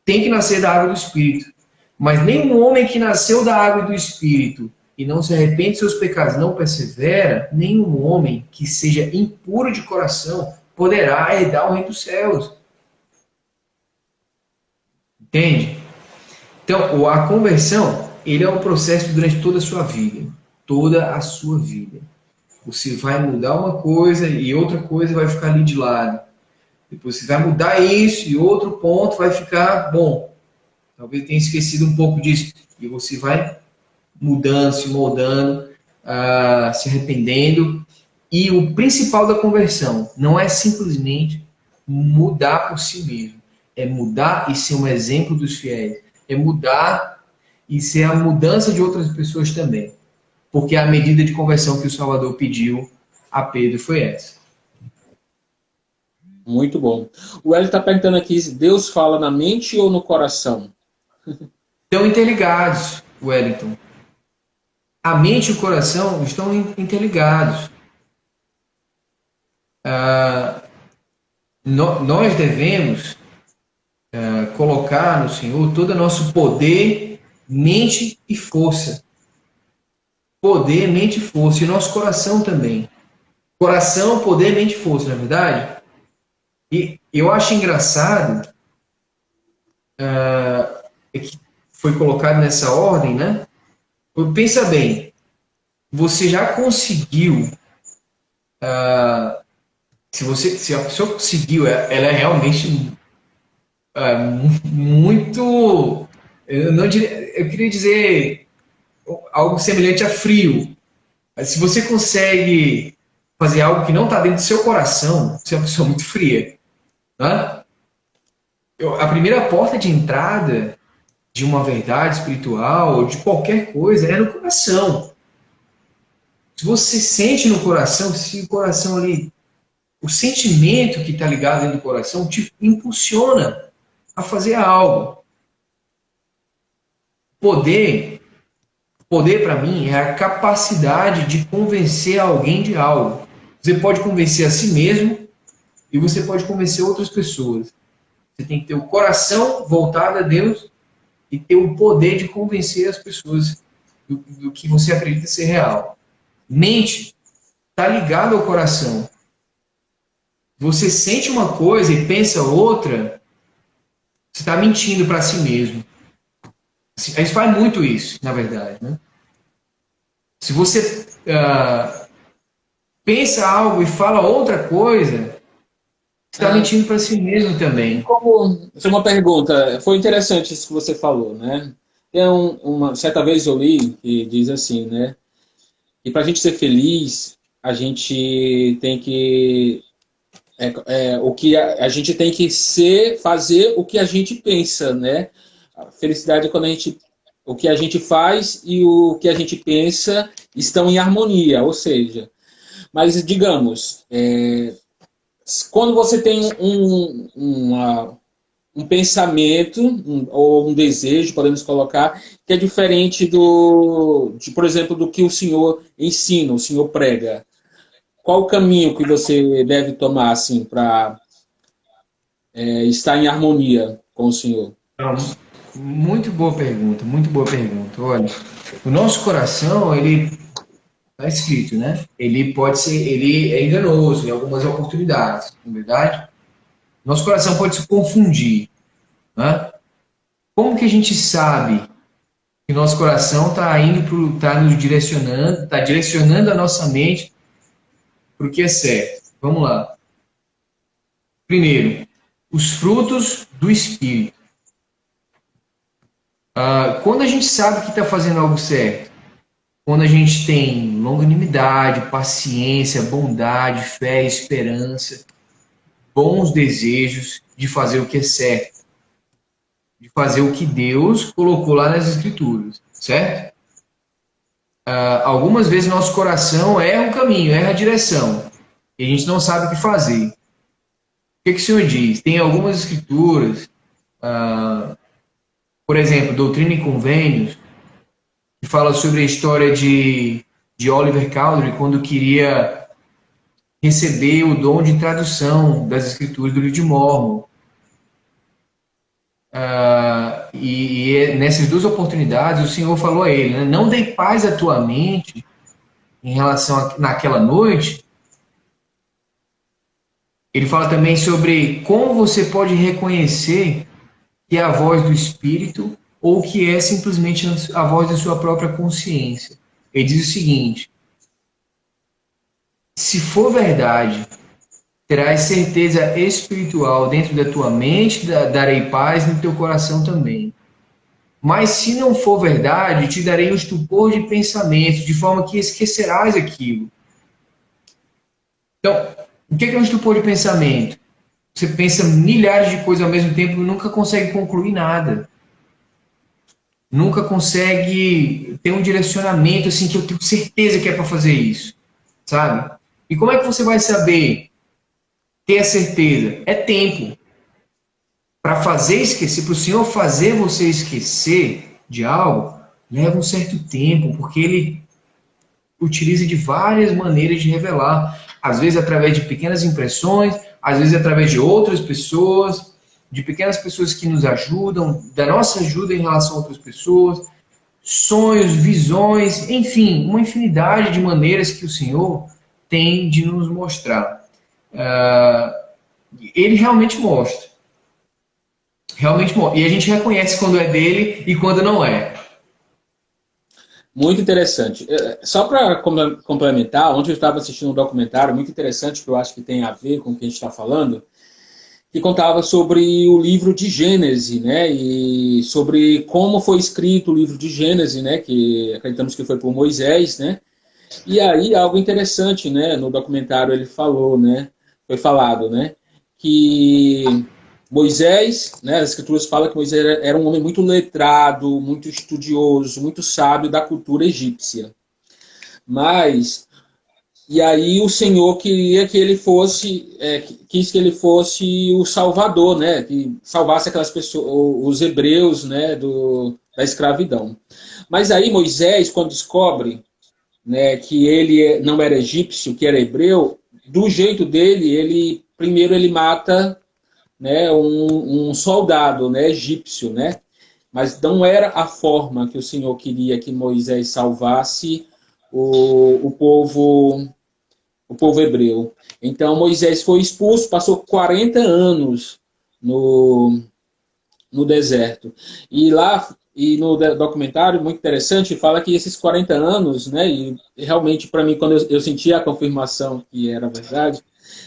tem que nascer da água do Espírito, mas nenhum homem que nasceu da água e do Espírito e não se arrepende de seus pecados, não persevera, nenhum homem que seja impuro de coração poderá herdar o reino dos céus. Entende? Então, a conversão, ele é um processo durante toda a sua vida. Toda a sua vida. Você vai mudar uma coisa e outra coisa vai ficar ali de lado. Depois você vai mudar isso e outro ponto vai ficar, bom, talvez tenha esquecido um pouco disso. E você vai mudando, se moldando, se arrependendo. E o principal da conversão não é simplesmente mudar por si mesmo. É mudar e ser um exemplo dos fiéis. É mudar e ser a mudança de outras pessoas também. Porque a medida de conversão que o Salvador pediu a Pedro foi essa. Muito bom. O Hélio está perguntando aqui se Deus fala na mente ou no coração? Estão interligados, Wellington. A mente e o coração estão interligados. Nós devemos colocar no Senhor todo o nosso poder, mente e força. Poder, mente e força. E nosso coração também. Coração, poder, mente e força, não é verdade? E eu acho engraçado que foi colocado nessa ordem, né? Pensa bem, você já conseguiu, se a pessoa conseguiu, ela é realmente muito, eu queria dizer algo semelhante a frio. Se você consegue fazer algo que não está dentro do seu coração, você é uma pessoa muito fria. Né? A primeira porta de entrada de uma verdade espiritual ou de qualquer coisa é no coração. Se você sente no coração, se o coração ali, o sentimento que está ligado dentro do coração te impulsiona a fazer algo. Poder para mim é a capacidade de convencer alguém de algo. Você pode convencer a si mesmo e você pode convencer outras pessoas. Você tem que ter o coração voltado a Deus e ter o poder de convencer as pessoas do que você acredita ser real. Mente está ligado ao coração. Você sente uma coisa e pensa outra, você está mentindo para si mesmo. A gente faz muito isso, na verdade. Né? Se você pensa algo e fala outra coisa, você está mentindo para si mesmo também. Essa é uma pergunta. Foi interessante isso que você falou, né? Certa vez eu li que diz assim, né? E para a gente ser feliz, a gente tem que a gente tem que fazer o que a gente pensa, né? A felicidade é quando o que a gente faz e o que a gente pensa estão em harmonia, ou seja, mas digamos, quando você tem um pensamento ou um desejo, podemos colocar, que é diferente por exemplo, do que o Senhor ensina, o Senhor prega. Qual o caminho que você deve tomar assim, para estar em harmonia com o Senhor? Muito boa pergunta, muito boa pergunta. Olha, o nosso coração, ele está escrito, né? Ele é enganoso em algumas oportunidades, não é verdade? Nosso coração pode se confundir, né? Como que a gente sabe que nosso coração está nos direcionando, está direcionando a nossa mente para o que é certo? Vamos lá. Primeiro, os frutos do Espírito. Quando a gente sabe que está fazendo algo certo, quando a gente tem longanimidade, paciência, bondade, fé, esperança, bons desejos de fazer o que é certo, de fazer o que Deus colocou lá nas Escrituras, certo? Algumas vezes nosso coração erra o caminho, erra a direção, e a gente não sabe o que fazer. O que o Senhor diz? Tem algumas Escrituras, por exemplo, Doutrina e Convênios, que fala sobre a história de Oliver Cowdery, quando queria receber o dom de tradução das Escrituras do livro de Mórmon. Nessas duas oportunidades, o Senhor falou a ele, né, não dê paz à tua mente em relação naquela noite. Ele fala também sobre como você pode reconhecer que é a voz do Espírito ou que é simplesmente a voz da sua própria consciência. Ele diz o seguinte: se for verdade, terás certeza espiritual dentro da tua mente, darei paz no teu coração também. Mas se não for verdade, te darei um estupor de pensamento, de forma que esquecerás aquilo. Então, o que é um estupor de pensamento? Você pensa milhares de coisas ao mesmo tempo e nunca consegue concluir nada. Nunca consegue ter um direcionamento assim que eu tenho certeza que é para fazer isso, sabe? E como é que você vai saber ter a certeza? É tempo. Para fazer esquecer, para o Senhor fazer você esquecer de algo, leva um certo tempo, porque Ele utiliza de várias maneiras de revelar. Às vezes através de pequenas impressões, às vezes através de outras pessoas, de pequenas pessoas que nos ajudam, da nossa ajuda em relação a outras pessoas, sonhos, visões, enfim, uma infinidade de maneiras que o Senhor tem de nos mostrar. Ele realmente mostra. Realmente mostra. E a gente reconhece quando é dele e quando não é. Muito interessante. Só para complementar, ontem eu estava assistindo um documentário muito interessante, que eu acho que tem a ver com o que a gente está falando, que contava sobre o livro de Gênesis, né? E sobre como foi escrito o livro de Gênesis, né? Que acreditamos que foi por Moisés, né? E aí, algo interessante, né? No documentário ele falou, né? Foi falado, né? Que Moisés, né? As escrituras falam que Moisés era um homem muito letrado, muito estudioso, muito sábio da cultura egípcia. Mas, e aí o Senhor queria que ele fosse, quis que ele fosse o Salvador, né? Que salvasse aquelas pessoas, os hebreus, né? Da escravidão. Mas aí Moisés, quando descobre, né, que ele não era egípcio, que era hebreu, do jeito dele, primeiro ele mata, né, um soldado, né, egípcio, né? Mas não era a forma que o Senhor queria que Moisés salvasse o povo hebreu. Então Moisés foi expulso, passou 40 anos no deserto. E lá, e no documentário, muito interessante, fala que esses 40 anos, né, e realmente para mim, quando eu senti a confirmação que era verdade,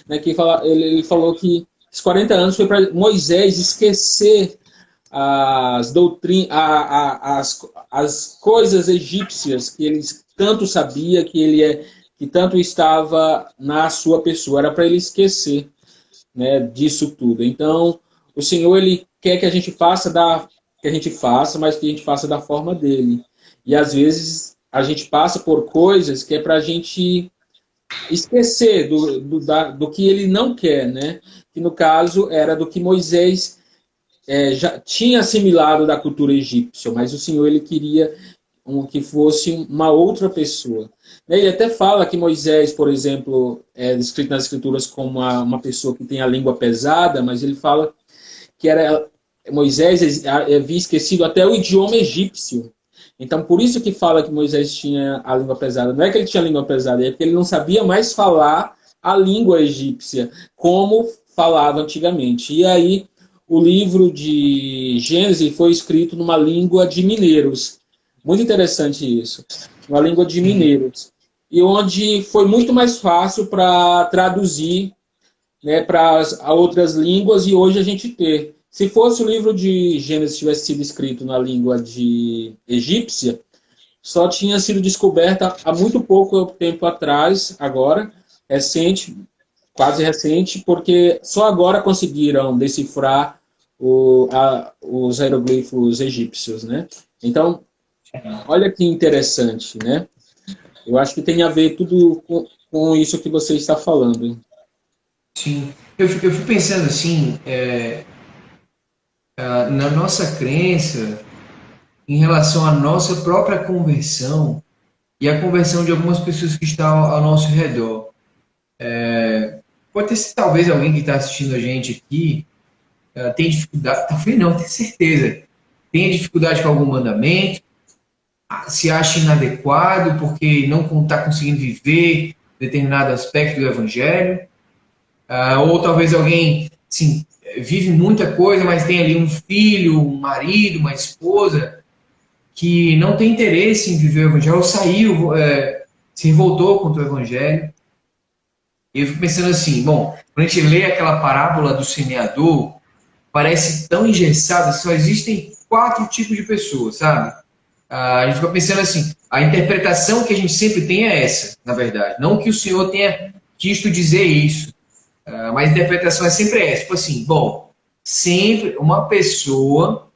né, que ele falou que esses 40 anos foi para Moisés esquecer as doutrinas, as coisas egípcias que ele tanto sabia, que tanto estava na sua pessoa, era para ele esquecer, né, disso tudo. Então, o Senhor, ele quer que a gente mas que a gente faça da forma dele. E às vezes a gente passa por coisas que é para a gente esquecer do que ele não quer, né? Que no caso era do que Moisés já tinha assimilado da cultura egípcia, mas o Senhor, ele queria que fosse uma outra pessoa. Ele até fala que Moisés, por exemplo, é descrito nas escrituras como uma pessoa que tem a língua pesada, mas ele fala que Moisés havia esquecido até o idioma egípcio. Então, por isso que fala que Moisés tinha a língua pesada. Não é que ele tinha a língua pesada, é porque ele não sabia mais falar a língua egípcia, como falava antigamente. E aí, o livro de Gênesis foi escrito numa língua de mineiros. Muito interessante isso. Uma língua de mineiros. E onde foi muito mais fácil para traduzir, né, para outras línguas, e hoje a gente ter. Se fosse o livro de Gênesis tivesse sido escrito na língua de egípcia, só tinha sido descoberta há muito pouco tempo atrás, agora, recente, quase recente, porque só agora conseguiram decifrar os hieroglifos egípcios, né? Então, olha que interessante, né? Eu acho que tem a ver tudo com isso que você está falando. Sim. Eu fico pensando assim, na nossa crença em relação à nossa própria conversão e a conversão de algumas pessoas que estão ao nosso redor. Pode ter talvez alguém que está assistindo a gente aqui tem dificuldade, talvez não, tenho certeza, tenha dificuldade com algum mandamento, se acha inadequado porque não está conseguindo viver determinado aspecto do evangelho, ou talvez alguém, sim, vive muita coisa, mas tem ali um filho, um marido, uma esposa que não tem interesse em viver o evangelho, ou saiu, se revoltou contra o evangelho. E eu fico pensando assim, bom, quando a gente lê aquela parábola do semeador, parece tão engessada, só existem 4 tipos de pessoas, sabe? A gente fica pensando assim, a interpretação que a gente sempre tem é essa, na verdade. Não que o Senhor tenha quisto dizer isso, mas a interpretação é sempre essa. Tipo assim, bom, sempre uma pessoa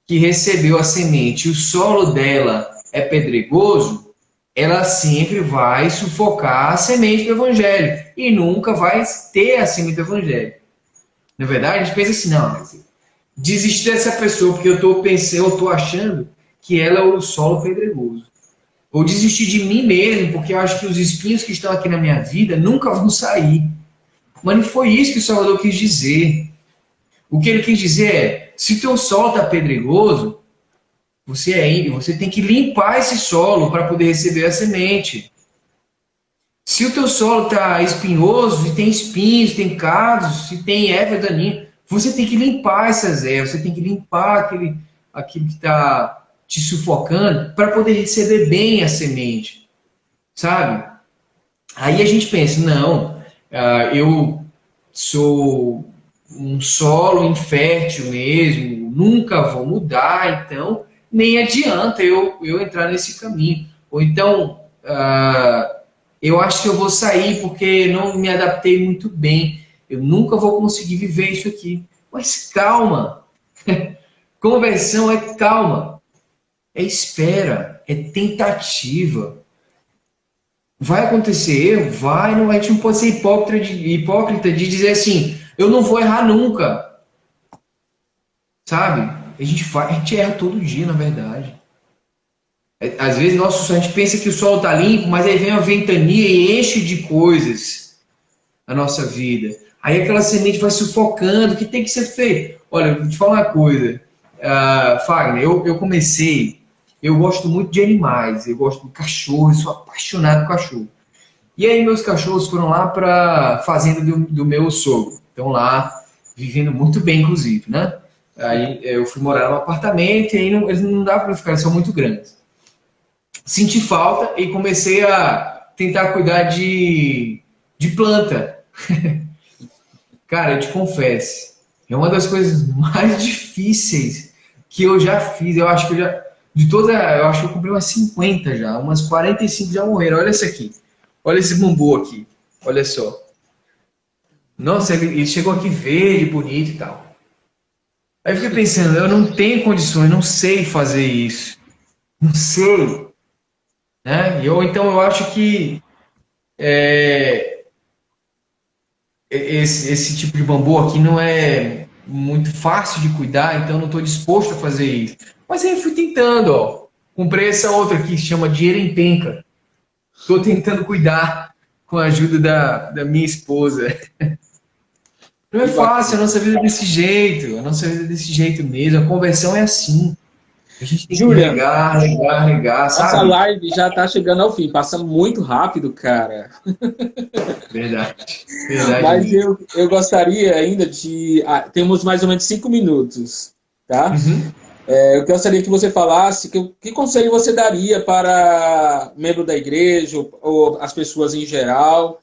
que recebeu a semente, o solo dela é pedregoso, ela sempre vai sufocar a semente do evangelho e nunca vai ter a semente do evangelho. Na verdade, a gente pensa assim, não, desistir dessa pessoa porque eu estou achando que ela é o solo pedregoso. Ou desistir de mim mesmo porque eu acho que os espinhos que estão aqui na minha vida nunca vão sair. Mas não foi isso que o Salvador quis dizer. O que ele quis dizer é, se teu solo está pedregoso, você tem que limpar esse solo para poder receber a semente. Se o teu solo está espinhoso, se tem espinhos, tem cardos, se tem erva daninha, você tem que limpar essas ervas, você tem que limpar aquilo que está te sufocando para poder receber bem a semente, sabe? Aí a gente pensa, não, eu sou um solo infértil mesmo, nunca vou mudar, então nem adianta eu entrar nesse caminho. Ou então, eu acho que eu vou sair porque não me adaptei muito bem, eu nunca vou conseguir viver isso aqui. Mas calma, conversão é calma, é espera, é tentativa. Vai acontecer erro? Vai, não, a gente não pode ser hipócrita de dizer assim, eu não vou errar nunca. Sabe? A gente erra todo dia, na verdade. Às vezes a gente pensa que o sol está limpo, mas aí vem uma ventania e enche de coisas a nossa vida. Aí aquela semente vai sufocando, o que tem que ser feito? Olha, vou te falar uma coisa, Fagner, eu gosto muito de animais, eu gosto de cachorro, eu sou apaixonado por cachorro. E aí meus cachorros foram lá para a fazenda do meu sogro. Estão lá, vivendo muito bem, inclusive, né? Aí eu fui morar num apartamento e aí eles não dá para ficar, eles são muito grandes. Senti falta e comecei a tentar cuidar de planta. Cara, eu te confesso, é uma das coisas mais difíceis que eu já fiz. Eu acho que eu acho que eu comprei umas 50 já, umas 45 já morreram. Olha esse aqui. Olha esse bambu aqui. Olha só. Nossa, ele chegou aqui verde, bonito e tal. Aí eu fiquei pensando, eu não tenho condições, não sei fazer isso. Não sei. Né? Então eu acho que esse tipo de bambu aqui não é muito fácil de cuidar, então eu não estou disposto a fazer isso. Mas aí eu fui tentando, ó. Comprei essa outra aqui que se chama dinheiro em penca. Estou tentando cuidar com a ajuda da minha esposa. Não é fácil, a nossa vida é desse jeito, a nossa vida é desse jeito mesmo, a conversão é assim. A gente tem que Julian, regar, nossa sabe? live já está chegando ao fim, passa muito rápido, cara. Verdade, verdade Mas mesmo. eu gostaria ainda de. Temos mais ou menos 5 minutos, tá? Uhum. Eu gostaria que você falasse que conselho você daria para membro da igreja ou as pessoas em geral,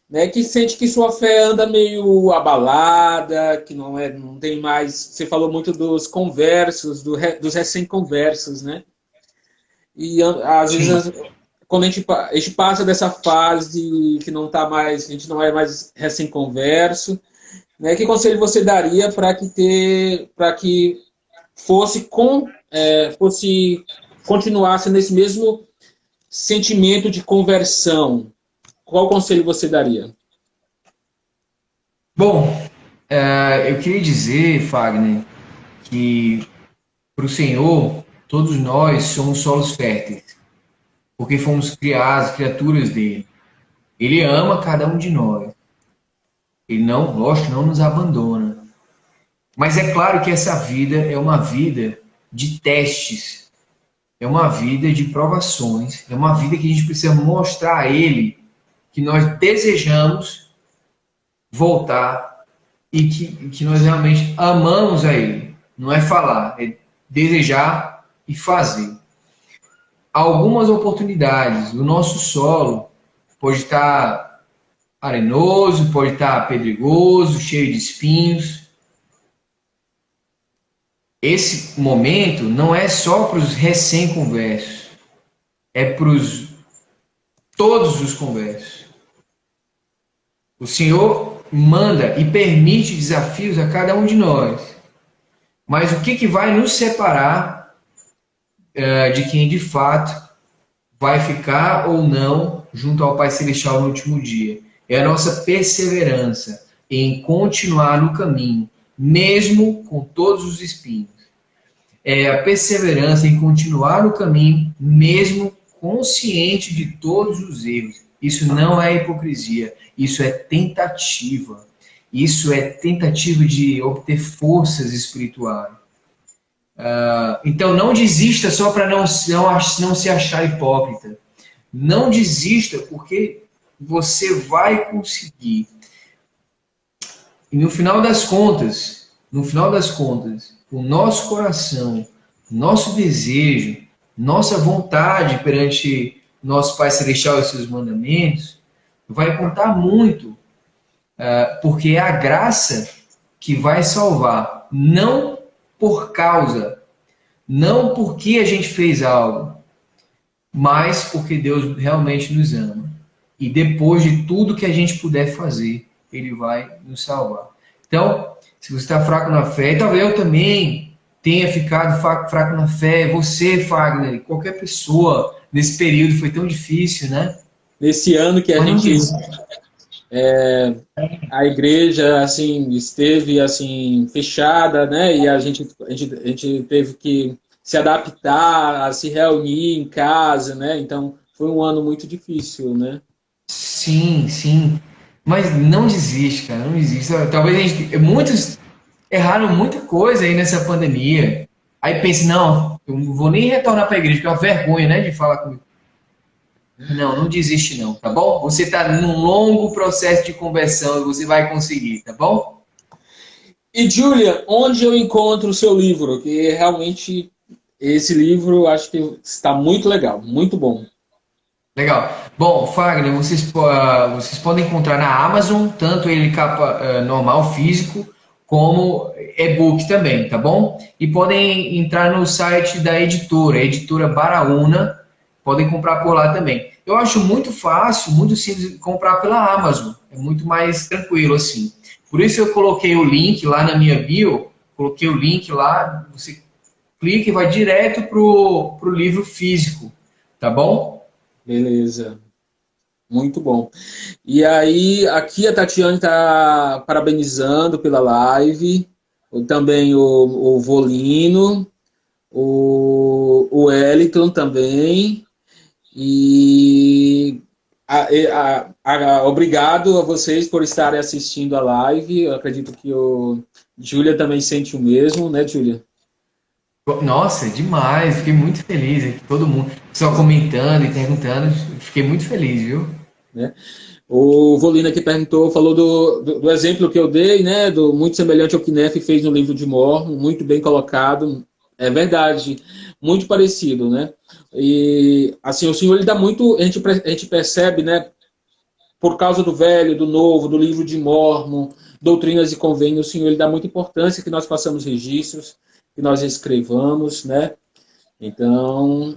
né, que sente que sua fé anda meio abalada, que não tem mais. Você falou muito dos conversos, dos recém-conversos, né? E às Sim. vezes quando a gente passa dessa fase que não tá mais, a gente não é mais recém-converso, né? Que conselho você daria para que fosse continuasse nesse mesmo sentimento de conversão? Qual conselho você daria? Bom, eu queria dizer, Fagner, que para o Senhor, todos nós somos solos férteis, porque fomos criados, criaturas dele. Ele ama cada um de nós. Ele não, lógico, não nos abandona. Mas é claro que essa vida é uma vida de testes, é uma vida de provações, é uma vida que a gente precisa mostrar a Ele que nós desejamos voltar e que nós realmente amamos a Ele. Não é falar, é desejar e fazer. Algumas oportunidades, o nosso solo pode estar arenoso, pode estar pedregoso, cheio de espinhos. Esse momento não é só para os recém-conversos, é para todos os conversos. O Senhor manda e permite desafios a cada um de nós. Mas o que vai nos separar de quem de fato vai ficar ou não junto ao Pai Celestial no último dia? É a nossa perseverança em continuar no caminho, mesmo com todos os espinhos. É a perseverança em continuar no caminho, mesmo consciente de todos os erros. Isso não é hipocrisia, isso é tentativa. Isso é tentativa de obter forças espirituais. Então não desista só para não se achar hipócrita. Não desista porque você vai conseguir. E no final das contas, o nosso coração, nosso desejo, nossa vontade perante nosso Pai Celestial e seus mandamentos vai contar muito, porque é a graça que vai salvar, não por causa, não porque a gente fez algo, mas porque Deus realmente nos ama. E depois de tudo que a gente puder fazer, Ele vai nos salvar. Então, se você está fraco na fé, e talvez eu também tenha ficado fraco na fé, você, Fagner, qualquer pessoa nesse período foi tão difícil, né? Nesse ano que a igreja assim esteve assim fechada, né? E a gente teve que se adaptar, a se reunir em casa, né? Então foi um ano muito difícil, né? Sim, sim. Mas não desiste, cara, não desiste. Talvez muitos erraram muita coisa aí nessa pandemia. Aí pense, não, eu não vou nem retornar para a igreja, porque é uma vergonha, né, de falar comigo. Não, não desiste não, tá bom? Você está num longo processo de conversão e você vai conseguir, tá bom? E Julia, onde eu encontro o seu livro? Que realmente esse livro eu acho que está muito legal, muito bom. Legal. Bom, Fagner, vocês podem encontrar na Amazon, tanto ele capa normal, físico, como e-book também, tá bom? E podem entrar no site da editora, editora Baraúna, podem comprar por lá também. Eu acho muito fácil, muito simples comprar pela Amazon, é muito mais tranquilo assim. Por isso eu coloquei o link lá na minha bio, coloquei o link lá, você clica e vai direto pro livro físico, tá bom? Beleza. Muito bom. E aí, aqui a Tatiane está parabenizando pela live, também o Volino, o Wellington também, e obrigado a vocês por estarem assistindo a live. Eu acredito que o Júlia também sente o mesmo, né, Júlia? Nossa, demais, fiquei muito feliz aqui, todo mundo só comentando e perguntando, fiquei muito feliz, viu? Né? O Volino aqui perguntou, falou do exemplo que eu dei, né, do muito semelhante ao que Neff fez no livro de Mormon, muito bem colocado, é verdade, muito parecido, né? E assim, o Senhor ele dá muito, a gente percebe, né, por causa do velho, do novo, do livro de Mormon, doutrinas e convênios, o Senhor ele dá muita importância que nós façamos registros, que nós escrevamos, né? Então,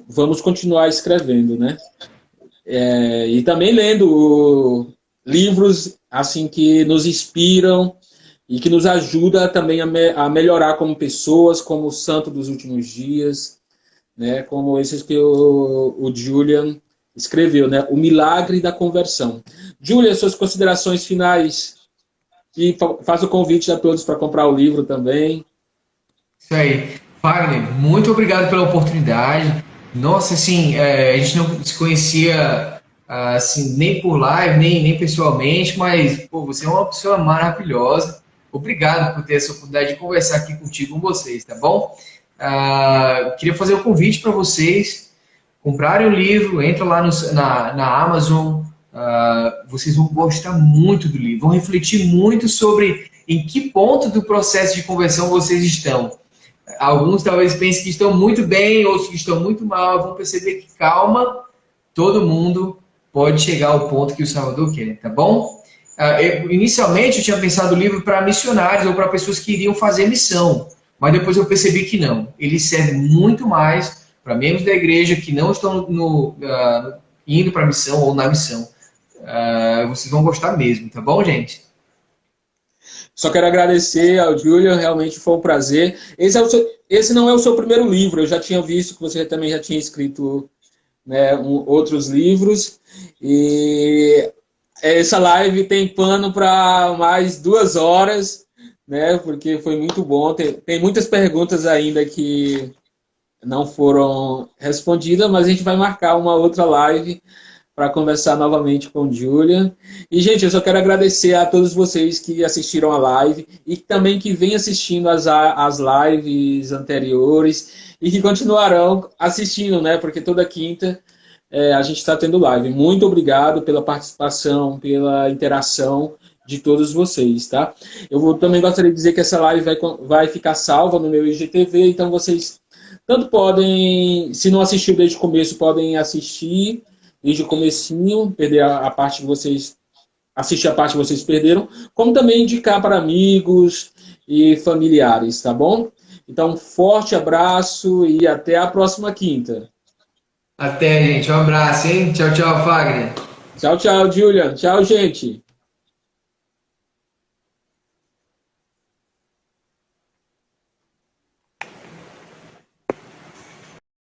vamos continuar escrevendo, né? E também lendo livros assim que nos inspiram e que nos ajuda também a melhorar como pessoas, como o Santo dos Últimos Dias, né? Como esses que o Julian escreveu, né? O Milagre da Conversão. Julian, suas considerações finais e faz o convite a todos para comprar o livro também. Isso aí. Wagner, muito obrigado pela oportunidade. Nossa, assim, a gente não se conhecia assim, nem por live, nem pessoalmente, mas pô, você é uma pessoa maravilhosa. Obrigado por ter essa oportunidade de conversar aqui contigo, com vocês, tá bom? Queria fazer um convite para vocês comprarem o livro, entra lá na Amazon, vocês vão gostar muito do livro, vão refletir muito sobre em que ponto do processo de conversão vocês estão. Alguns talvez pensem que estão muito bem, outros que estão muito mal, vão perceber que calma, todo mundo pode chegar ao ponto que o Salvador quer, tá bom? Inicialmente eu tinha pensado o livro para missionários ou para pessoas que iriam fazer missão, mas depois eu percebi que não. Ele serve muito mais para membros da igreja que não estão indo para a missão ou na missão. Vocês vão gostar mesmo, tá bom, gente? Só quero agradecer ao Julian, realmente foi um prazer. Esse não é o seu primeiro livro, eu já tinha visto que você também já tinha escrito, né, outros livros. E essa live tem pano para mais 2 horas, né, porque foi muito bom. Tem muitas perguntas ainda que não foram respondidas, mas a gente vai marcar uma outra live para conversar novamente com o Julian. E, gente, eu só quero agradecer a todos vocês que assistiram a live e também que vêm assistindo as lives anteriores e que continuarão assistindo, né? Porque toda quinta a gente está tendo live. Muito obrigado pela participação, pela interação de todos vocês, tá? Também gostaria de dizer que essa live vai ficar salva no meu IGTV, então vocês tanto podem, se não assistiu desde o começo, podem assistir desde o comecinho, perder a parte que vocês assistir a parte que vocês perderam, como também indicar para amigos e familiares, tá bom? Então, um forte abraço e até a próxima quinta. Até, gente. Um abraço, hein? Tchau, tchau, Fagner. Tchau, tchau, Julian. Tchau, gente.